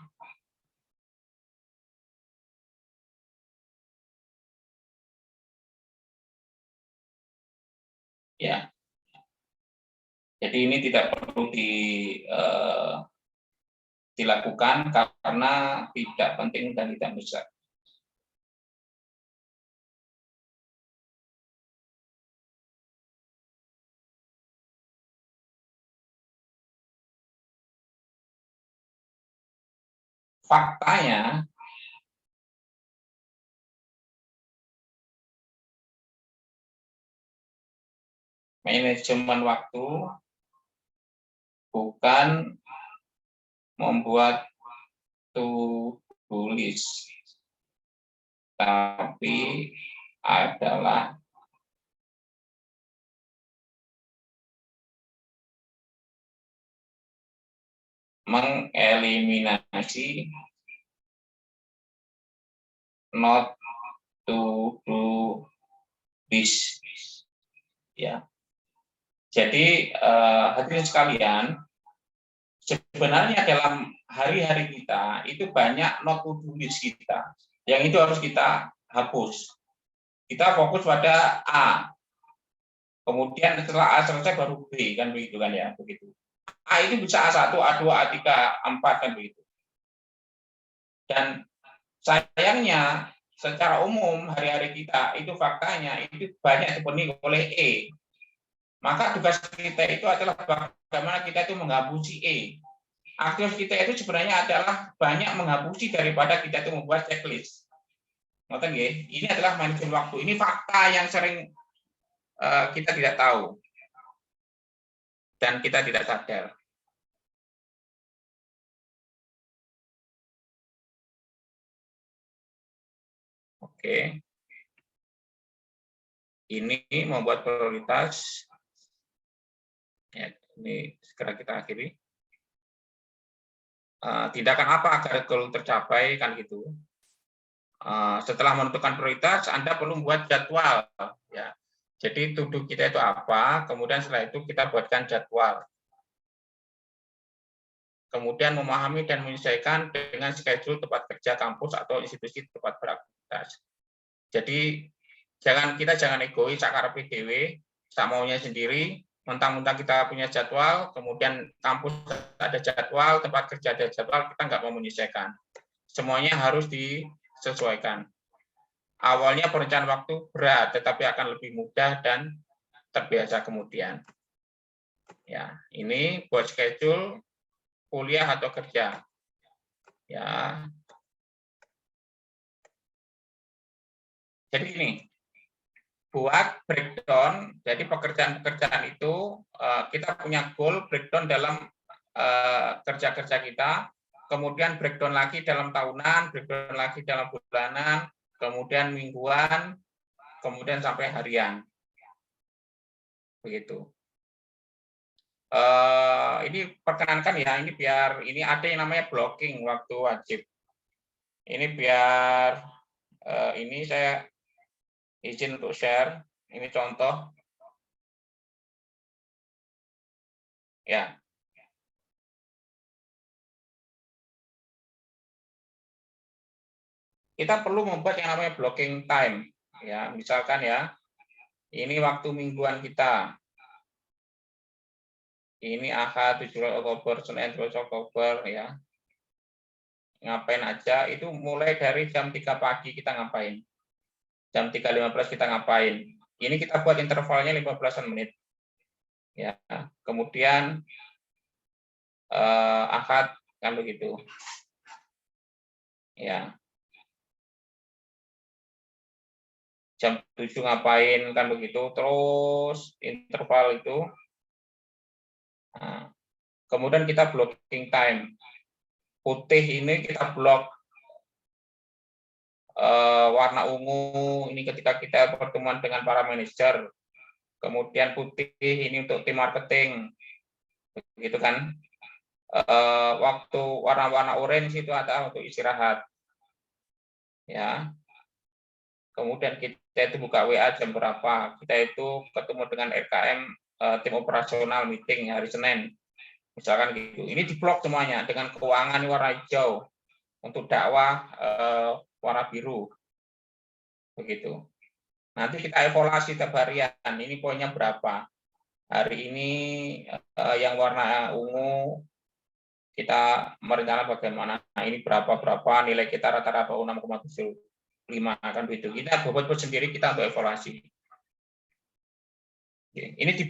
Ya. Jadi ini tidak perlu dilakukan karena tidak penting dan tidak besar. Faktanya manajemen waktu bukan membuat to-do list, tapi adalah mengeliminasi not to do list. Ya. Jadi hadirin sekalian, sebenarnya dalam hari-hari kita itu banyak not to do list kita. Yang itu harus kita hapus. Kita fokus pada A. Kemudian setelah A selesai baru B, kan begitu kan ya, begitu. A itu bisa A1, A2, A3, A4 kan begitu. Dan sayangnya secara umum hari-hari kita itu faktanya itu banyak dipenuhi oleh E. Maka tugas kita itu adalah bagaimana kita itu menghapusi E. Aktivitas kita itu sebenarnya adalah banyak menghapusi daripada kita itu membuat checklist. Ngoten nggih, ini adalah manajemen waktu. Ini fakta yang sering kita tidak tahu dan kita tidak sadar. Oke. Ini membuat prioritas. Ya, ini segera kita akhiri. Tindakan apa agar goal tercapai, kan gitu. Setelah menentukan prioritas, Anda perlu membuat jadwal. Ya. Jadi to do kita itu apa, kemudian setelah itu kita buatkan jadwal. Kemudian memahami dan menyesuaikan dengan schedule tempat kerja kampus atau institusi tempat beraktivitas. Jadi kita jangan egois, sakarepe dhewe, sak maunya sendiri, mentang-mentang kita punya jadwal, kemudian kampus ada jadwal, tempat kerja ada jadwal, kita nggak mau menyesuaikan. Semuanya harus disesuaikan. Awalnya perencanaan waktu berat, tetapi akan lebih mudah dan terbiasa kemudian. Ya, ini buat schedule kuliah atau kerja. Ya. Jadi ini buat breakdown, jadi pekerjaan-pekerjaan itu kita punya goal breakdown dalam kerja-kerja kita, kemudian breakdown lagi dalam tahunan, breakdown lagi dalam bulanan, kemudian mingguan, kemudian sampai harian. Begitu. Ini perkenankan ya, ini biar ini ada yang namanya blocking waktu wajib. Ini biar ini saya izin untuk share, ini contoh. Ya. Kita perlu membuat yang namanya blocking time. Ya, misalkan ya, ini waktu mingguan kita. Ini Ahad 17 Oktober, Senin 12 Oktober ya. Ngapain aja, itu mulai dari jam 3 pagi kita ngapain. Jam 3.15 kita ngapain. Ini kita buat intervalnya 15 menit. Ya, kemudian Ahad kan begitu. Ya. Jam 7 ngapain kan begitu, terus interval itu. Nah, kemudian kita blocking time. Putih ini kita blok. Warna ungu ini ketika kita pertemuan dengan para manajer, kemudian putih ini untuk tim marketing, begitu kan. Waktu warna-warna orange itu ada untuk istirahat, ya. Kemudian kita itu buka WA jam berapa, kita itu ketemu dengan RKM tim operasional meeting hari Senin, misalkan gitu. Ini diblok semuanya dengan keuangan warna hijau, untuk dakwah warna biru, begitu. Nanti kita evaluasi tiap harian, ini poinnya berapa. Hari ini yang warna ungu kita merencana bagaimana. Nah, ini berapa nilai kita rata-rata 6,75 kan begitu. Kita buat sendiri kita untuk evaluasi. Ini di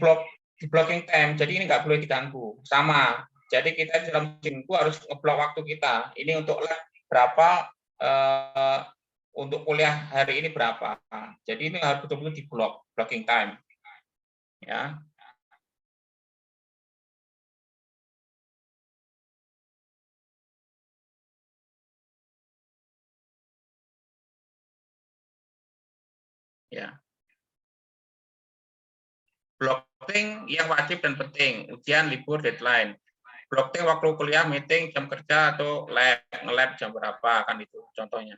blocking time, jadi ini nggak boleh diganggu. Sama, jadi kita dalam minggu harus ngeblok waktu kita. Ini untuk berapa. Untuk kuliah hari ini berapa. Jadi ini harus betul-betul di blocking time. Ya. Ya. Blocking yang wajib dan penting, ujian, libur, deadline. Blocking waktu kuliah, meeting, jam kerja atau lab jam berapa kan itu contohnya.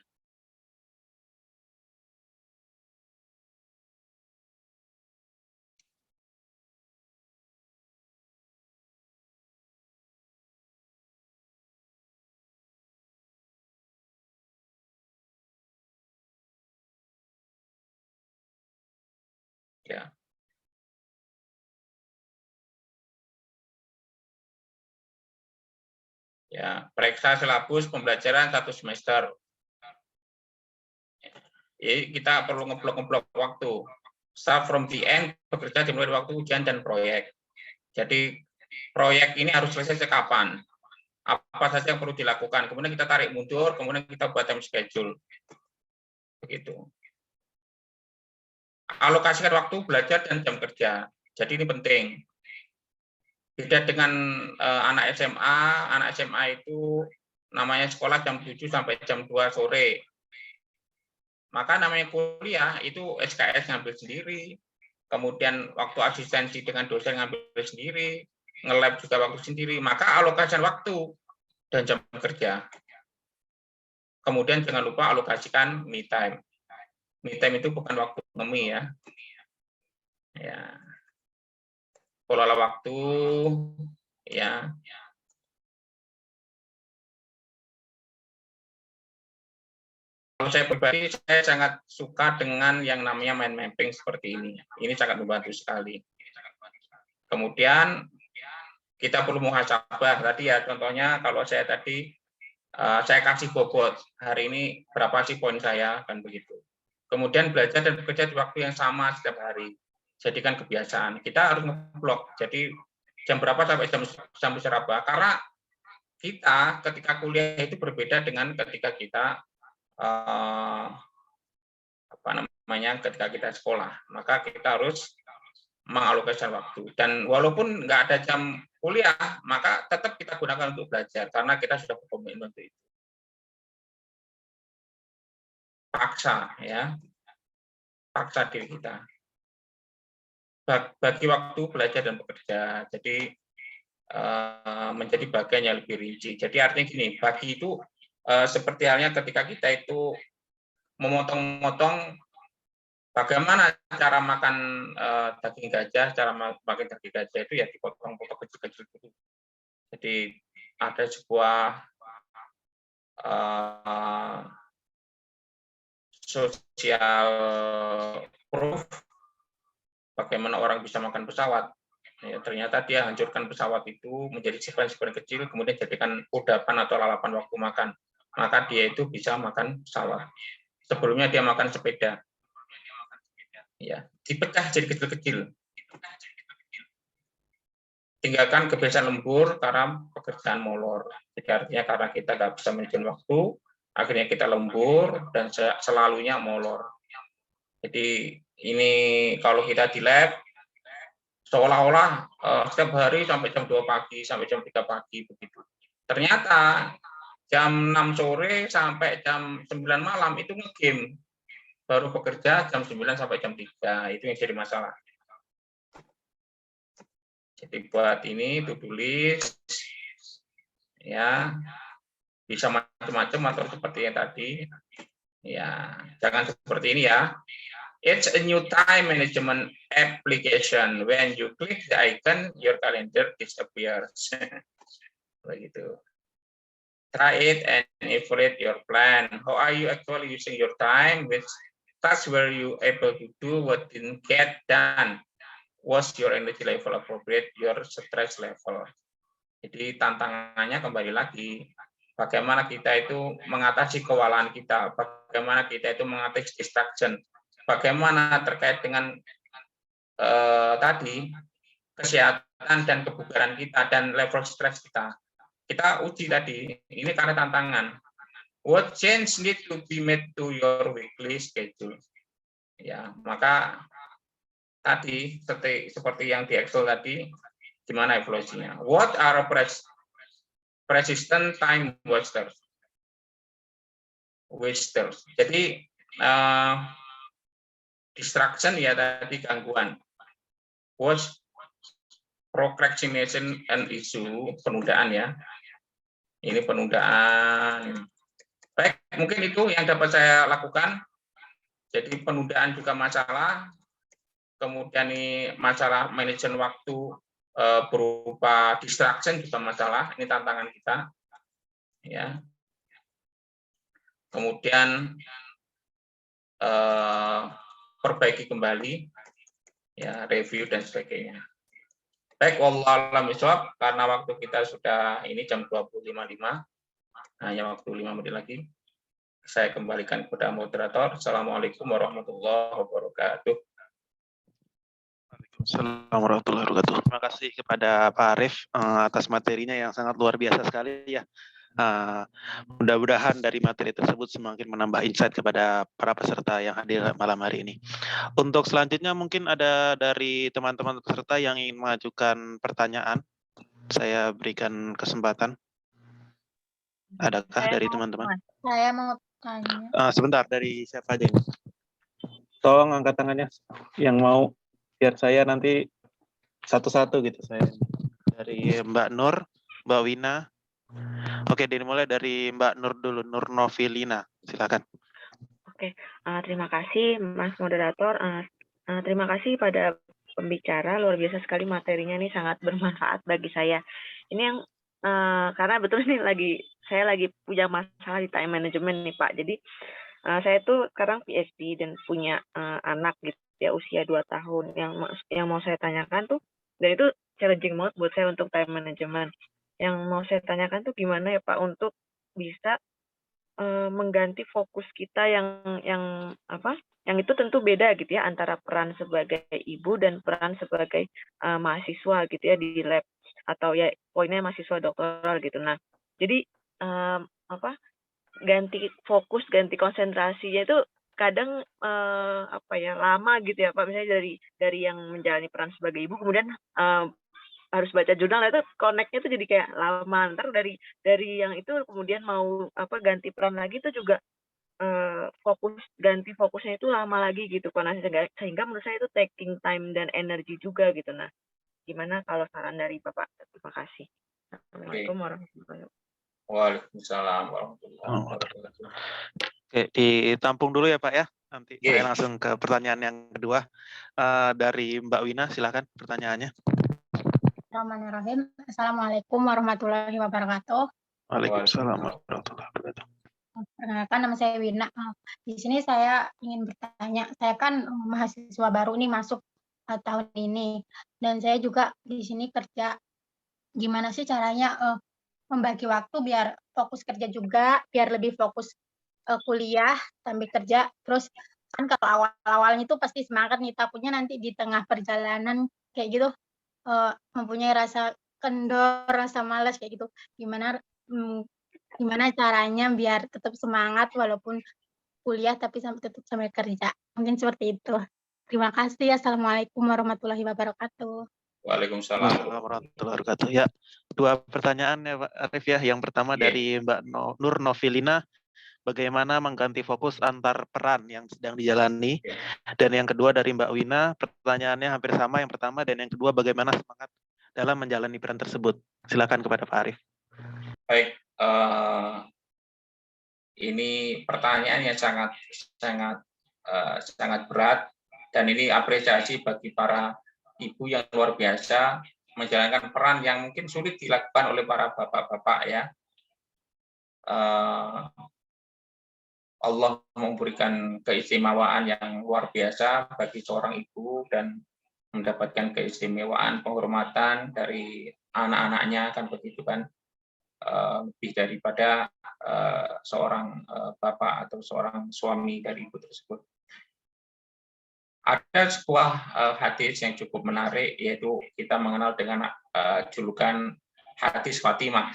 Ya. Ya, periksa silabus pembelajaran 1 semester. Jadi kita perlu ngeblok waktu. Start from the end, bekerja dimulai waktu ujian dan proyek. Jadi proyek ini harus selesai kapan? apa saja yang perlu dilakukan. Kemudian kita tarik mundur, kemudian kita buat time schedule. Begitu. Alokasikan waktu belajar dan jam kerja. Jadi ini penting. Beda dengan anak SMA itu namanya sekolah jam 7 sampai jam 2 sore. Maka namanya kuliah itu SKS ngambil sendiri. Kemudian waktu asistensi dengan dosen ngambil sendiri, nge-lab juga waktu sendiri. Maka alokasikan waktu dan jam kerja. Kemudian jangan lupa alokasikan me time. Me time itu bukan waktu ngemi ya. Ya. Kelola waktu ya. Kalau saya pribadi, saya sangat suka dengan yang namanya mind mapping seperti ini. Ini sangat membantu sekali. Kemudian kita perlu muhasabah tadi ya. Contohnya kalau saya tadi saya kasih bobot hari ini berapa sih poin saya kan begitu. Kemudian belajar dan bekerja di waktu yang sama setiap hari. Jadikan kebiasaan. Kita harus ngeblok. Jadi jam berapa sampai berapa? Karena kita ketika kuliah itu berbeda dengan ketika kita ketika kita sekolah. Maka kita harus mengalokasikan waktu. Dan walaupun nggak ada jam kuliah, maka tetap kita gunakan untuk belajar karena kita sudah berkomitmen untuk itu. Paksa ya, paksa diri kita. Bagi waktu belajar dan bekerja. Jadi menjadi bagian yang lebih rinci. Jadi artinya gini, bagi itu seperti halnya ketika kita itu memotong-motong bagaimana cara makan daging gajah, cara makan daging gajah itu ya dipotong-potong kecil-kecil dulu. Jadi ada sebuah social proof bagaimana orang bisa makan pesawat. Ya, ternyata dia hancurkan pesawat itu menjadi segmen-segmen kecil, kemudian jadikan kudapan atau lalapan waktu makan. Maka dia itu bisa makan pesawat. Sebelumnya dia makan sepeda. Ya, dipecah jadi kecil-kecil. Tinggalkan kebiasaan lembur karena pekerjaan molor. Jadi artinya karena kita nggak bisa manajemen waktu, akhirnya kita lembur dan selalunya molor. Jadi ini kalau kita di lab, seolah-olah setiap hari sampai jam 2 pagi, sampai jam 3 pagi, begitu. Ternyata jam 6 sore sampai jam 9 malam itu nge-game. Baru bekerja jam 9 sampai jam 3, itu yang jadi masalah. Jadi buat ini to-do list, ya bisa macam-macam atau seperti yang tadi, ya jangan seperti ini ya. It's a new time management application. When you click the icon, your calendar disappears. Begitu. Try it and evaluate your plan. How are you actually using your time? Which tasks were you able to do? What didn't get done? Was your energy level appropriate? Your stress level? Jadi tantangannya kembali lagi, bagaimana kita itu mengatasi kewalahan kita, bagaimana kita itu mengatasi distraction, bagaimana terkait dengan tadi kesehatan dan kebugaran kita dan level stres kita. Kita uji tadi, ini karena tantangan. What change need to be made to your weekly schedule? Ya, maka tadi seperti yang di Excel tadi, gimana evaluasinya? What are persistent time wasters? Jadi distraction ya tadi gangguan. What's procrastination and issue, penundaan ya. Ini penundaan. Baik, mungkin itu yang dapat saya lakukan. Jadi penundaan juga masalah. Kemudian ini masalah manajemen waktu berupa distraction juga masalah. Ini tantangan kita. Ya. Kemudian perbaiki kembali, ya review dan sebagainya. Baik, wallahu a'lam bishawab, karena waktu kita sudah ini jam 20.55, hanya waktu 5 menit lagi. Saya kembalikan kepada moderator. Assalamualaikum warahmatullahi wabarakatuh. Assalamualaikum warahmatullahi wabarakatuh. Terima kasih kepada Pak Arif atas materinya yang sangat luar biasa sekali ya. Mudah-mudahan dari materi tersebut semakin menambah insight kepada para peserta yang hadir malam hari ini. Untuk selanjutnya mungkin ada dari teman-teman peserta yang ingin mengajukan pertanyaan. Saya berikan kesempatan. Adakah dari teman-teman? Saya mau tanya. Sebentar, dari siapa aja ini? Tolong angkat tangannya yang mau, biar saya nanti satu-satu gitu saya. Dari Mbak Nur, Mbak Wina. Oke, dimulai dari Mbak Nur dulu, Nur Novilina. Silakan. Oke, terima kasih Mas Moderator. Terima kasih pada pembicara, luar biasa sekali materinya ini, sangat bermanfaat bagi saya. Ini yang karena betul ini saya lagi punya masalah di time management nih Pak. Jadi saya tuh sekarang PhD dan punya anak gitu ya, usia 2 tahun. Yang mau saya tanyakan tuh, dan itu challenging banget buat saya untuk time management. Yang mau saya tanyakan tuh gimana ya Pak untuk bisa mengganti fokus kita yang itu tentu beda gitu ya, antara peran sebagai ibu dan peran sebagai mahasiswa gitu ya di lab, atau ya poinnya mahasiswa doktoral gitu. Nah, jadi ganti fokus, ganti konsentrasinya itu kadang lama gitu ya Pak. Misalnya dari yang menjalani peran sebagai ibu, kemudian harus baca jurnal, itu connect-nya tuh jadi kayak lama. Ntar dari yang itu kemudian mau ganti peran lagi itu juga ganti fokusnya itu lama lagi gitu Pak. Nah, sehingga menurut saya itu taking time dan energi juga gitu. Nah, gimana kalau saran dari Bapak? Terima kasih. Assalamualaikum warahmatullahi wabarakatuh. Waalaikumsalam warahmatullahi wabarakatuh. Oke, ditampung dulu ya Pak ya. Nanti Oke. saya langsung ke pertanyaan yang kedua. Dari Mbak Wina, silakan pertanyaannya. Bismillahirrahmanirrahim. Assalamualaikum warahmatullahi wabarakatuh. Waalaikumsalam warahmatullahi wabarakatuh. Perkenalkan, nama saya Wina. Di sini saya ingin bertanya, saya kan mahasiswa baru nih masuk tahun ini, dan saya juga di sini kerja. Gimana sih caranya membagi waktu biar fokus kerja juga, biar lebih fokus kuliah sambil kerja. Terus kan kalau awal-awalnya itu pasti semangat nih, takutnya nanti di tengah perjalanan kayak gitu mempunyai rasa kendor, rasa malas kayak gitu. Gimana caranya biar tetap semangat walaupun kuliah tapi tetap sambil kerja. Mungkin seperti itu. Terima kasih. Assalamualaikum warahmatullahi wabarakatuh. Waalaikumsalam warahmatullahi wabarakatuh. Ya, 2 pertanyaan ya Pak Arif ya. Yang pertama dari Mbak Nur Novilina, bagaimana mengganti fokus antar peran yang sedang dijalani. Dan yang kedua dari Mbak Wina, pertanyaannya hampir sama yang pertama, dan yang kedua bagaimana semangat dalam menjalani peran tersebut. Silakan kepada Pak Arif. Baik, ini pertanyaan yang sangat berat, dan ini apresiasi bagi para ibu yang luar biasa menjalankan peran yang mungkin sulit dilakukan oleh para bapak-bapak ya. Allah memberikan keistimewaan yang luar biasa bagi seorang ibu dan mendapatkan keistimewaan penghormatan dari anak-anaknya, kan begitu kan, lebih daripada seorang bapak atau seorang suami dari ibu tersebut. Ada sebuah hadis yang cukup menarik, yaitu kita mengenal dengan julukan hadis Fatimah.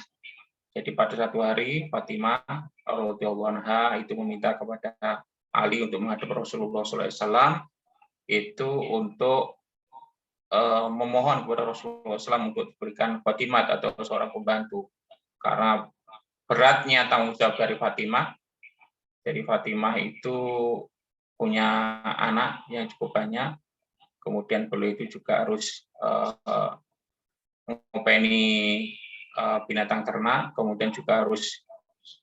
Jadi pada satu hari Fatimah radhiyallahu anha itu meminta kepada Ali untuk menghadap Rasulullah SAW, itu untuk memohon kepada Rasulullah SAW untuk diberikan Fatimah atau seorang pembantu, karena beratnya tanggung jawab dari Fatimah. Jadi Fatimah itu punya anak yang cukup banyak, kemudian beliau itu juga harus mengopeni binatang ternak, kemudian juga harus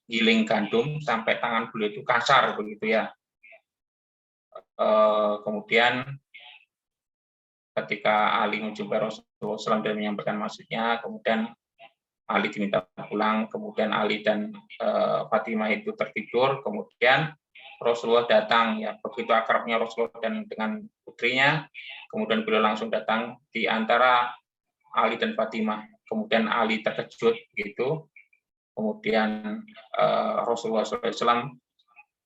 giling gandum sampai tangan beliau itu kasar begitu ya. Kemudian ketika Ali menjumpai Rasulullah SAW dan menyampaikan maksudnya, kemudian Ali diminta pulang, kemudian Ali dan Fatimah itu tertidur, kemudian Rasulullah datang, ya begitu akrabnya Rasulullah dan dengan putrinya, kemudian beliau langsung datang di antara Ali dan Fatimah, kemudian Ali terkejut gitu, kemudian Rasulullah SAW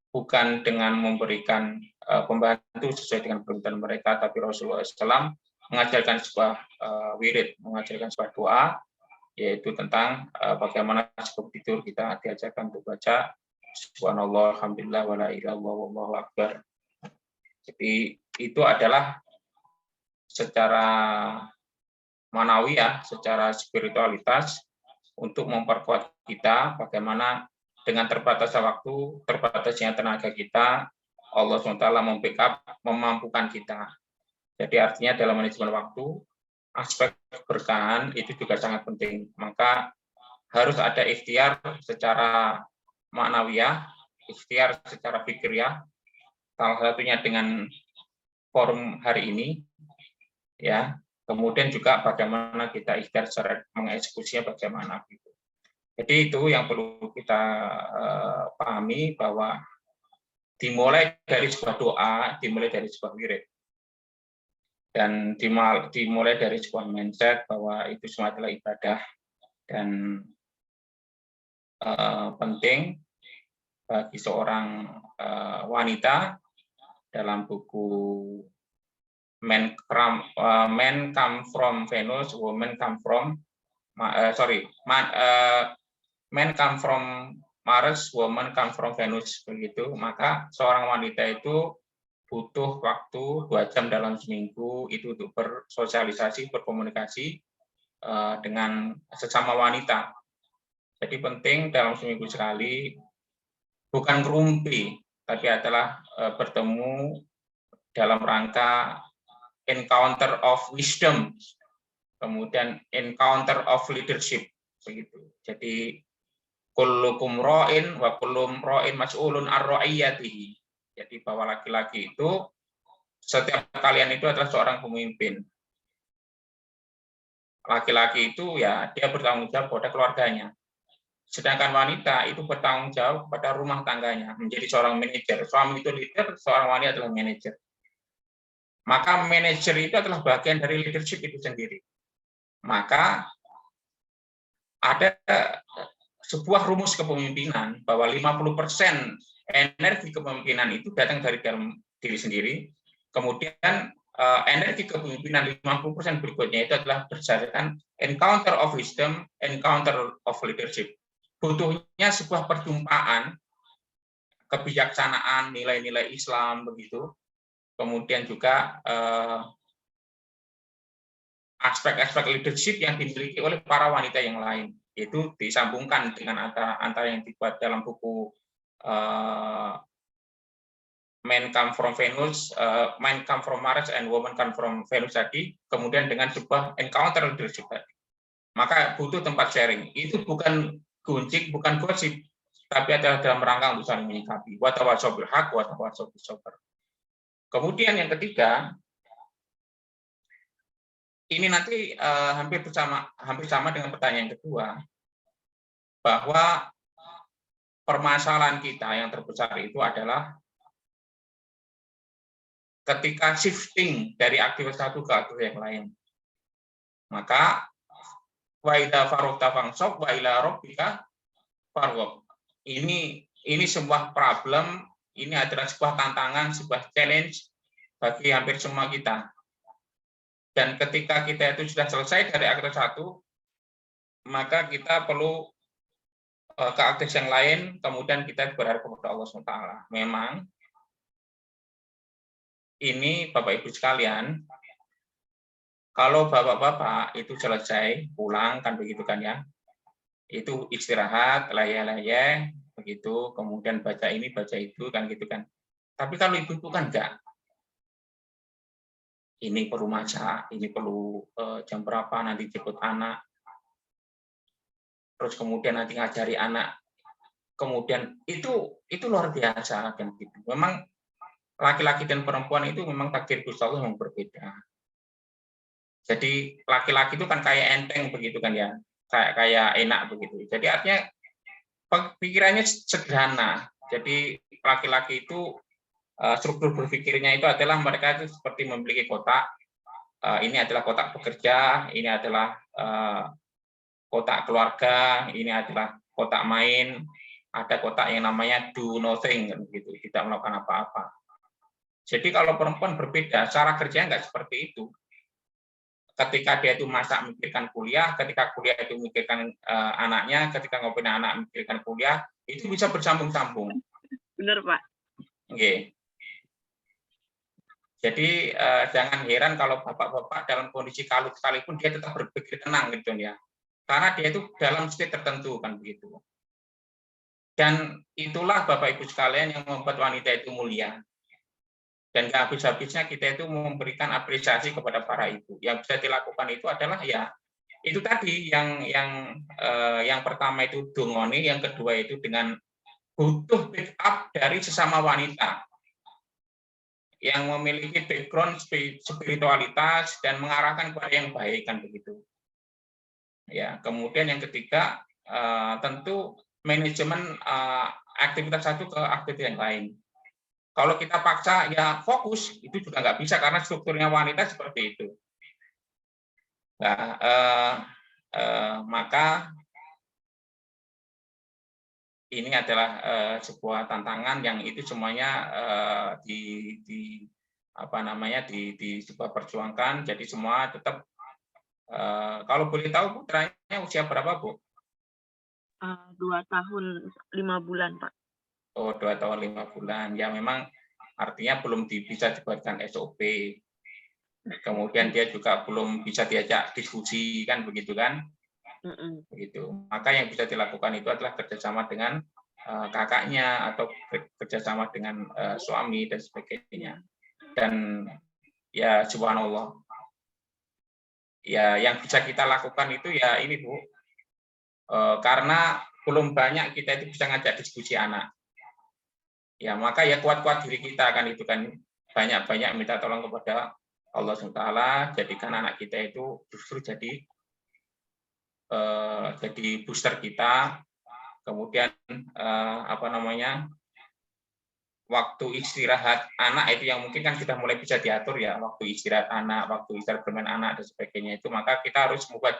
bukan dengan memberikan pembantu sesuai dengan permintaan mereka, tapi Rasulullah SAW mengajarkan sebuah wirid, mengajarkan sebuah doa, yaitu tentang bagaimana sebelum tidur kita diajarkan untuk baca subhanallah, alhamdulillah, wala ilaha illallah, wallahu akbar. Jadi itu adalah secara manawiyah, secara spiritualitas untuk memperkuat kita bagaimana dengan terbatasnya waktu, terbatasnya tenaga kita, Allah SWT membackup, memampukan kita. Jadi artinya dalam manajemen waktu, aspek keberkahan itu juga sangat penting. Maka harus ada ikhtiar secara maknawiyah, ikhtiar secara fikiriyah, salah satunya dengan forum hari ini, ya. Kemudian juga bagaimana kita ikhtiar secara mengeksekusinya bagaimana. Gitu. Jadi itu yang perlu kita pahami bahwa dimulai dari sebuah doa, dimulai dari sebuah wirid. Dan dimulai dari sebuah mindset bahwa itu semua adalah ibadah dan penting bagi seorang wanita dalam buku Men Come From Venus, Women Come From Men Come From Mars, Women Come From Venus, begitu. Maka seorang wanita itu butuh waktu 2 jam dalam seminggu itu untuk bersosialisasi, berkomunikasi dengan sesama wanita. Jadi penting dalam seminggu sekali, bukan ngerumpi, tapi adalah bertemu dalam rangka encounter of wisdom, kemudian encounter of leadership, begitu. Jadi kullukum ra'in wa kullum ra'in mas'ulun ar-ra'iyatihi. Jadi bahwa laki-laki itu, setiap kalian itu adalah seorang pemimpin. Laki-laki itu ya dia bertanggung jawab pada keluarganya. Sedangkan wanita itu bertanggung jawab pada rumah tangganya, menjadi seorang manajer. Suami itu leader, seorang wanita adalah manajer. Maka manajer itu adalah bagian dari leadership itu sendiri. Maka ada sebuah rumus kepemimpinan bahwa 50% energi kepemimpinan itu datang dari dalam diri sendiri. Kemudian energi kepemimpinan 50% berikutnya itu adalah berdasarkan encounter of wisdom, encounter of leadership. Butuhnya sebuah perjumpaan kebijaksanaan, nilai-nilai Islam begitu. Kemudian juga aspek-aspek leadership yang dimiliki oleh para wanita yang lain. Itu disambungkan dengan antara yang dibuat dalam buku Men Come From Venus, Men Come From Mars, and Women Come From Venus tadi, kemudian dengan sebuah encounter leadership tadi. Maka butuh tempat sharing. Itu bukan gunjing, bukan gosip, tapi adalah dalam rangka untuk saling menyikapi. Wa tawassaw bil haqq wa tawassaw bis sabr. Kemudian yang ketiga, ini nanti hampir sama dengan pertanyaan kedua, bahwa permasalahan kita yang terbesar itu adalah ketika shifting dari aktivitas satu ke aktivitas yang lain. Maka wa idza faragta fansab wa ila rabbika farghab. Ini sebuah problem, ini adalah sebuah tantangan, sebuah challenge bagi hampir semua kita. Dan ketika kita itu sudah selesai dari aktivitas satu, maka kita perlu ke aktivitas yang lain, kemudian kita berharap kepada Allah SWT. Memang ini Bapak Ibu sekalian, kalau bapak-bapak itu selesai pulang kan begitu kan ya, itu istirahat, layah-layah begitu, kemudian baca ini baca itu kan gitu kan. Tapi kalau ibu-ibu kan enggak. Ini perlu masak, ini perlu jam berapa nanti jemput anak, terus kemudian nanti ngajari anak, kemudian itu luar biasa kan gitu. Memang laki-laki dan perempuan itu memang takdir Gusti Allah yang berbeda. Jadi laki-laki itu kan kayak enteng begitu kan ya, kayak enak begitu. Jadi artinya pikirannya sederhana. Jadi laki-laki itu struktur berpikirnya itu adalah mereka itu seperti memiliki kotak. Ini adalah kotak pekerja, ini adalah kotak keluarga, ini adalah kotak main, ada kotak yang namanya do nothing, gitu, tidak melakukan apa-apa. Jadi kalau perempuan berbeda, cara kerjanya nggak seperti itu. ketika dia itu masak memikirkan kuliah, ketika kuliah itu memikirkan anaknya, ketika ngobrol anak memikirkan kuliah, itu bisa bersambung-sambung. Benar, Pak. Oke. Jadi jangan heran kalau bapak-bapak dalam kondisi kalut sekalipun dia tetap berpikir tenang gitu ya. Karena dia itu dalam state tertentu kan begitu. Dan itulah Bapak Ibu sekalian yang membuat wanita itu mulia. Dan gak habis-habisnya kita itu memberikan apresiasi kepada para ibu. Yang bisa dilakukan itu adalah ya itu tadi yang pertama itu dungoni, yang kedua itu dengan butuh backup dari sesama wanita yang memiliki background spiritualitas dan mengarahkan kepada yang baik kan begitu. Ya, kemudian yang ketiga tentu manajemen aktivitas satu ke aktivitas yang lain. Kalau kita paksa ya fokus itu juga nggak bisa karena strukturnya wanita seperti itu. Nah, maka ini adalah sebuah tantangan yang itu semuanya di sebuah perjuangkan. Jadi semua tetap kalau boleh tahu putranya usia berapa, Bu? 2 tahun 5 bulan, Pak. Oh, 2 tahun 5 bulan. Ya memang artinya belum bisa dibuatkan SOP. Kemudian dia juga belum bisa diajak diskusi kan begitu kan? Begitu. Maka yang bisa dilakukan itu adalah kerjasama dengan kakaknya atau kerjasama dengan suami dan sebagainya. Dan ya subhanallah, ya yang bisa kita lakukan itu ya ini Bu, karena belum banyak kita itu bisa ngajak diskusi anak. Ya maka ya kuat-kuat diri kita kan itu kan, banyak-banyak minta tolong kepada Allah SWT, jadikan anak kita itu justru jadi booster kita. Kemudian waktu istirahat anak itu yang mungkin kan sudah mulai bisa diatur ya, waktu istirahat anak, waktu istirahat bermain anak dan sebagainya itu, maka kita harus membuat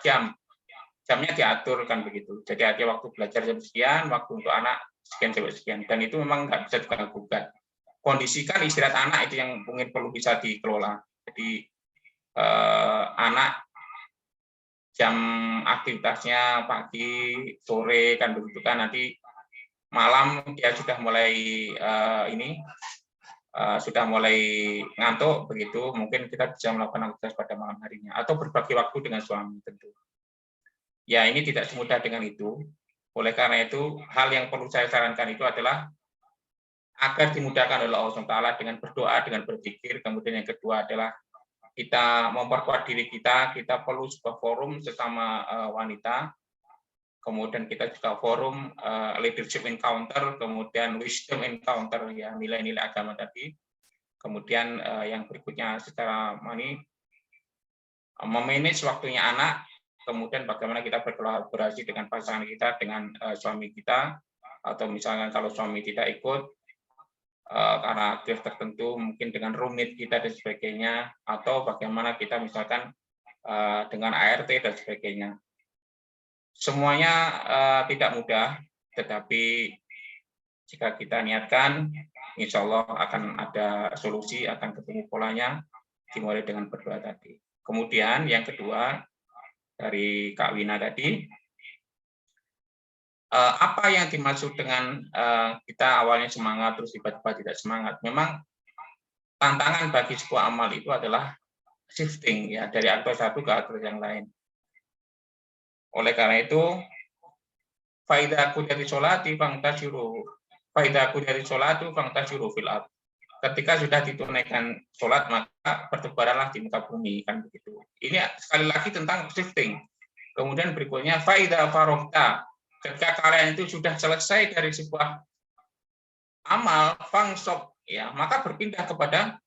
jamnya diatur kan begitu. Jadi ada waktu belajar jam sekian, waktu untuk anak sekian sampai sekian, dan itu memang nggak bisa diganggu-gugat. Kondisikan istirahat anak itu yang mungkin perlu bisa dikelola. Jadi anak jam aktivitasnya pagi, sore kan begitu kan, nanti malam dia sudah mulai sudah mulai ngantuk begitu, mungkin kita bisa melakukan aktivitas pada malam harinya atau berbagi waktu dengan suami tentu. Ya ini tidak semudah dengan itu. Oleh karena itu hal yang perlu saya sarankan itu adalah agar dimudahkan oleh Allah SWT dengan berdoa, dengan berpikir. Kemudian yang kedua adalah kita memperkuat diri kita perlu sebuah forum sesama wanita, kemudian kita juga forum leadership encounter, kemudian wisdom encounter, ya nilai-nilai agama tadi. Kemudian yang berikutnya secara memanage waktunya anak, kemudian bagaimana kita berkolaborasi dengan pasangan kita, dengan suami kita, atau misalnya kalau suami tidak ikut, karena aktivitas tertentu mungkin dengan rumit kita dan sebagainya, atau bagaimana kita misalkan dengan ART dan sebagainya. Semuanya tidak mudah, tetapi jika kita niatkan, insya Allah akan ada solusi, akan ketemu polanya, dimulai dengan berdoa tadi. Kemudian yang kedua dari Kak Wina tadi, apa yang dimaksud dengan kita awalnya semangat terus tiba-tiba tidak semangat? Memang tantangan bagi sebuah amal itu adalah shifting ya dari aktivitas satu ke aktivitas yang lain. Oleh karena itu, faida qudiyati sholati fangtashiru fil ardh. Ketika sudah ditunaikan sholat maka bertebaranlah di muka bumi kan begitu. Ini sekali lagi tentang shifting. Kemudian berikutnya faida farokta. Ketika kalian itu sudah selesai dari sebuah amal, fangsob, ya, maka berpindah kepada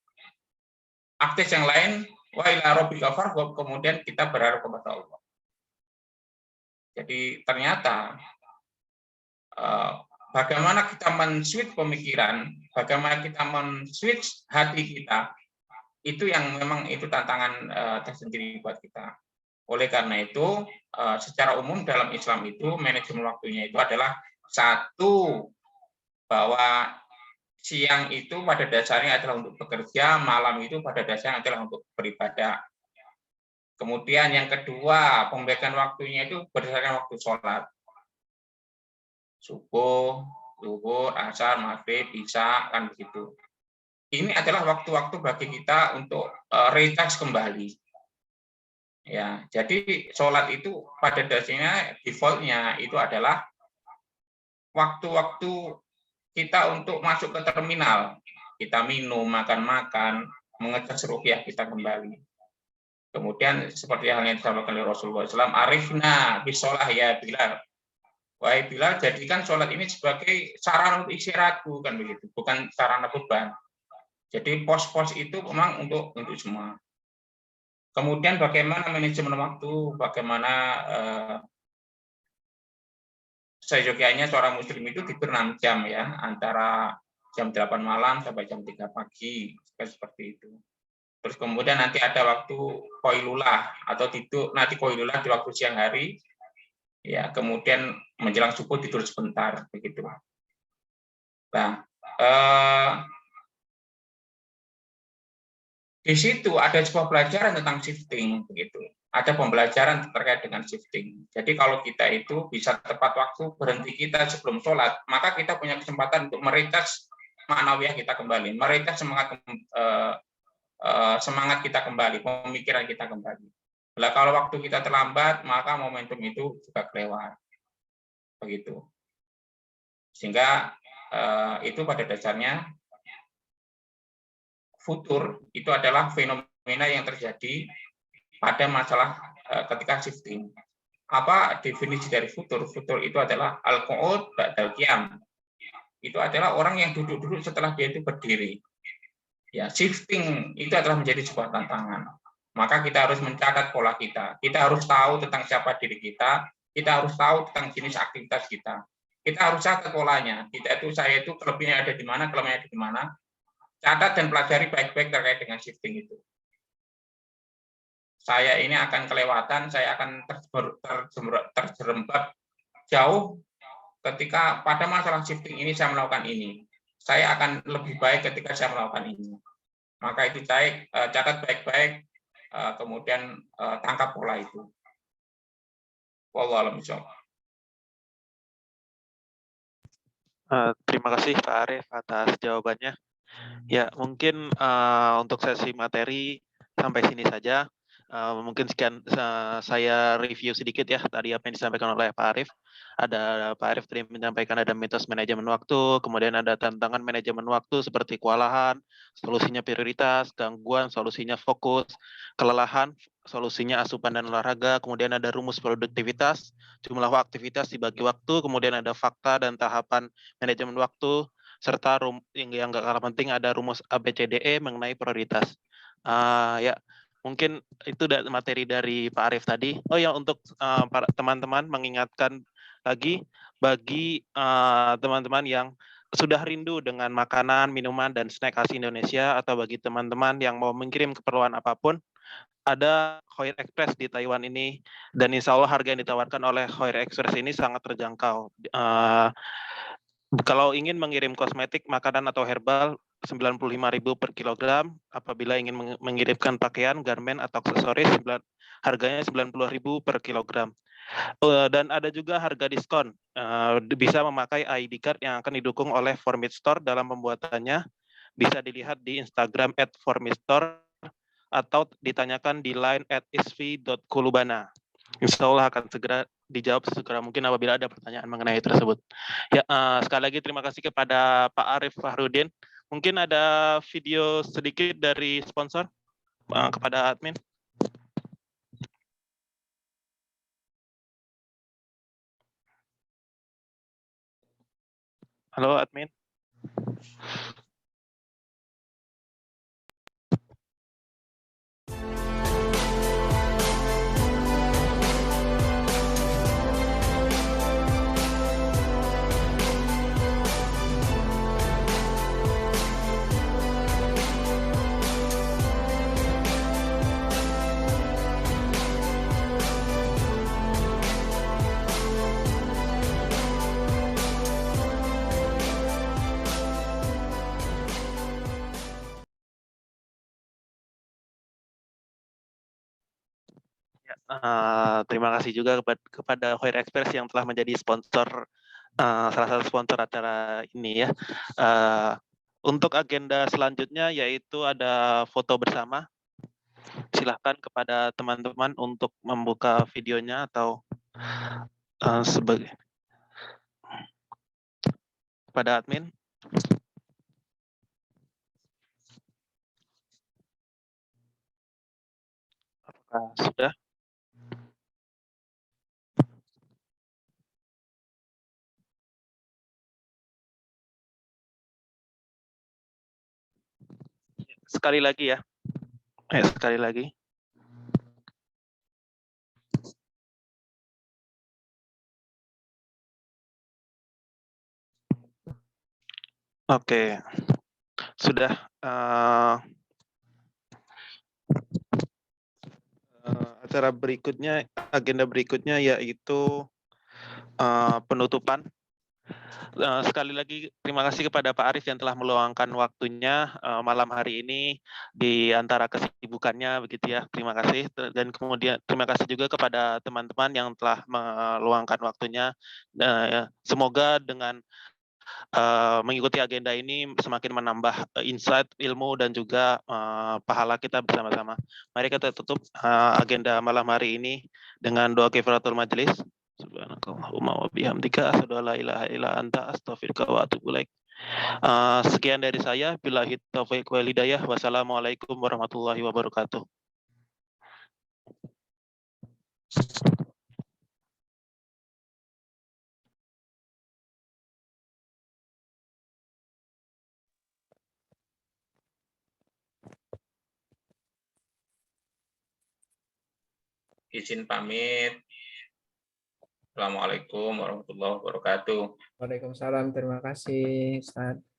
aktivitas yang lain, wa ila rabbika farghab, kemudian kita berharap kepada Allah. Jadi ternyata bagaimana kita men-switch pemikiran, bagaimana kita men-switch hati kita, itu yang memang itu tantangan tersendiri buat kita. Oleh karena itu, secara umum dalam Islam itu manajemen waktunya itu adalah satu, bahwa siang itu pada dasarnya adalah untuk bekerja, malam itu pada dasarnya adalah untuk beribadah. Kemudian yang kedua, pembagian waktunya itu berdasarkan waktu sholat. Subuh, zuhur, asar, maghrib, isya, kan begitu. Ini adalah waktu-waktu bagi kita untuk recharge kembali. Ya, jadi sholat itu pada dasarnya defaultnya itu adalah waktu-waktu kita untuk masuk ke terminal. Kita minum, makan-makan, mengecas ruqyah kita kembali. Kemudian seperti halnya disampaikan oleh Rasulullah SAW, arifna bisolah ya Bilal. Wahai Bilal, jadikan sholat ini sebagai sarana untuk istirahatku, kan begitu, bukan sarana beban. Jadi pos-pos itu memang untuk semua. Kemudian bagaimana manajemen waktu, bagaimana seyogianya seorang muslim itu tidur 6 jam ya, antara jam 8 malam sampai jam 3 pagi, seperti itu. Terus kemudian nanti ada waktu koilulah atau tidur, nanti koilulah di waktu siang hari, ya kemudian menjelang subuh tidur sebentar, begitu. Nah, di situ ada sebuah pelajaran tentang shifting, begitu. Ada pembelajaran terkait dengan shifting. Jadi kalau kita itu bisa tepat waktu berhenti kita sebelum sholat, maka kita punya kesempatan untuk merecharge ma'nawiyah kita kembali, merecharge semangat kita kembali, pemikiran kita kembali. Nah, kalau waktu kita terlambat, maka momentum itu juga kelewat. Begitu. Sehingga itu pada dasarnya futur itu adalah fenomena yang terjadi pada masalah ketika shifting. Apa definisi dari futur? Futur itu adalah al-qu'ud ba'dal qiyam. Itu adalah orang yang duduk-duduk setelah dia itu berdiri. Ya, shifting itu adalah menjadi sebuah tantangan. Maka kita harus mencatat pola kita. Kita harus tahu tentang siapa diri kita. Kita harus tahu tentang jenis aktivitas kita. Kita harus catat polanya. Saya itu kelebihannya ada di mana, kelemahannya ada di mana. Catat dan pelajari baik-baik terkait dengan shifting itu. Saya ini akan kelewatan, saya akan terjerembab jauh ketika pada masalah shifting ini saya melakukan ini. Saya akan lebih baik ketika saya melakukan ini. Maka itu catat baik-baik, kemudian tangkap pola itu. Wallahu a'lam bishawab. Terima kasih Pak Arief atas jawabannya. Ya, mungkin untuk sesi materi sampai sini saja. Mungkin sekian saya review sedikit ya tadi apa yang disampaikan oleh Pak Arief. Ada Pak Arief tadi menyampaikan ada mitos manajemen waktu, kemudian ada tantangan manajemen waktu seperti kewalahan, solusinya prioritas, gangguan, solusinya fokus, kelelahan, solusinya asupan dan olahraga, kemudian ada rumus produktivitas, jumlah aktivitas dibagi waktu, kemudian ada fakta dan tahapan manajemen waktu, serta yang nggak kalah penting ada rumus ABCDE mengenai prioritas. Ya, mungkin itu materi dari Pak Arief tadi. Oh ya, untuk para teman-teman mengingatkan lagi bagi teman-teman yang sudah rindu dengan makanan, minuman, dan snack khas Indonesia, atau bagi teman-teman yang mau mengirim keperluan apapun, ada Hoir Express di Taiwan ini, dan insya Allah harga yang ditawarkan oleh Hoir Express ini sangat terjangkau. Kalau ingin mengirim kosmetik, makanan, atau herbal, 95.000 per kilogram. Apabila ingin mengirimkan pakaian, garmen, atau aksesoris, harganya 90.000 per kilogram. Dan ada juga harga diskon. Bisa memakai ID card yang akan didukung oleh Formit Store dalam pembuatannya. Bisa dilihat di Instagram @formitstore atau ditanyakan di line @isfi.kulubana. Insya Allah akan segera dijawab segera mungkin apabila ada pertanyaan mengenai tersebut. Ya, sekali lagi terima kasih kepada Pak Arief Fahrudin. Mungkin ada video sedikit dari sponsor kepada admin. Halo admin. Terima kasih juga kepada Khair Express yang telah menjadi sponsor, salah satu sponsor acara ini ya. Untuk agenda selanjutnya yaitu ada foto bersama. Silahkan kepada teman-teman untuk membuka videonya atau sebagai kepada admin. Apakah sudah? Sekali lagi ya. Sekali lagi. Oke, sudah. Acara berikutnya, agenda berikutnya yaitu penutupan. Sekali lagi terima kasih kepada Pak Arif yang telah meluangkan waktunya malam hari ini di antara kesibukannya begitu ya. Terima kasih, dan kemudian terima kasih juga kepada teman-teman yang telah meluangkan waktunya. Semoga dengan mengikuti agenda ini semakin menambah insight, ilmu, dan juga pahala kita bersama-sama. Mari kita tutup agenda malam hari ini dengan doa kifaratul majelis. Subhanakallahumma wa bihamdika asyhadu an la ilaha illa anta astaghfiruka wa atubu ilaik. Sekian dari saya. Billahi taufiq wal hidayah. Wassalamualaikum warahmatullahi wabarakatuh. Izin pamit. Assalamualaikum warahmatullahi wabarakatuh. Waalaikumsalam. Terima kasih, Ustaz.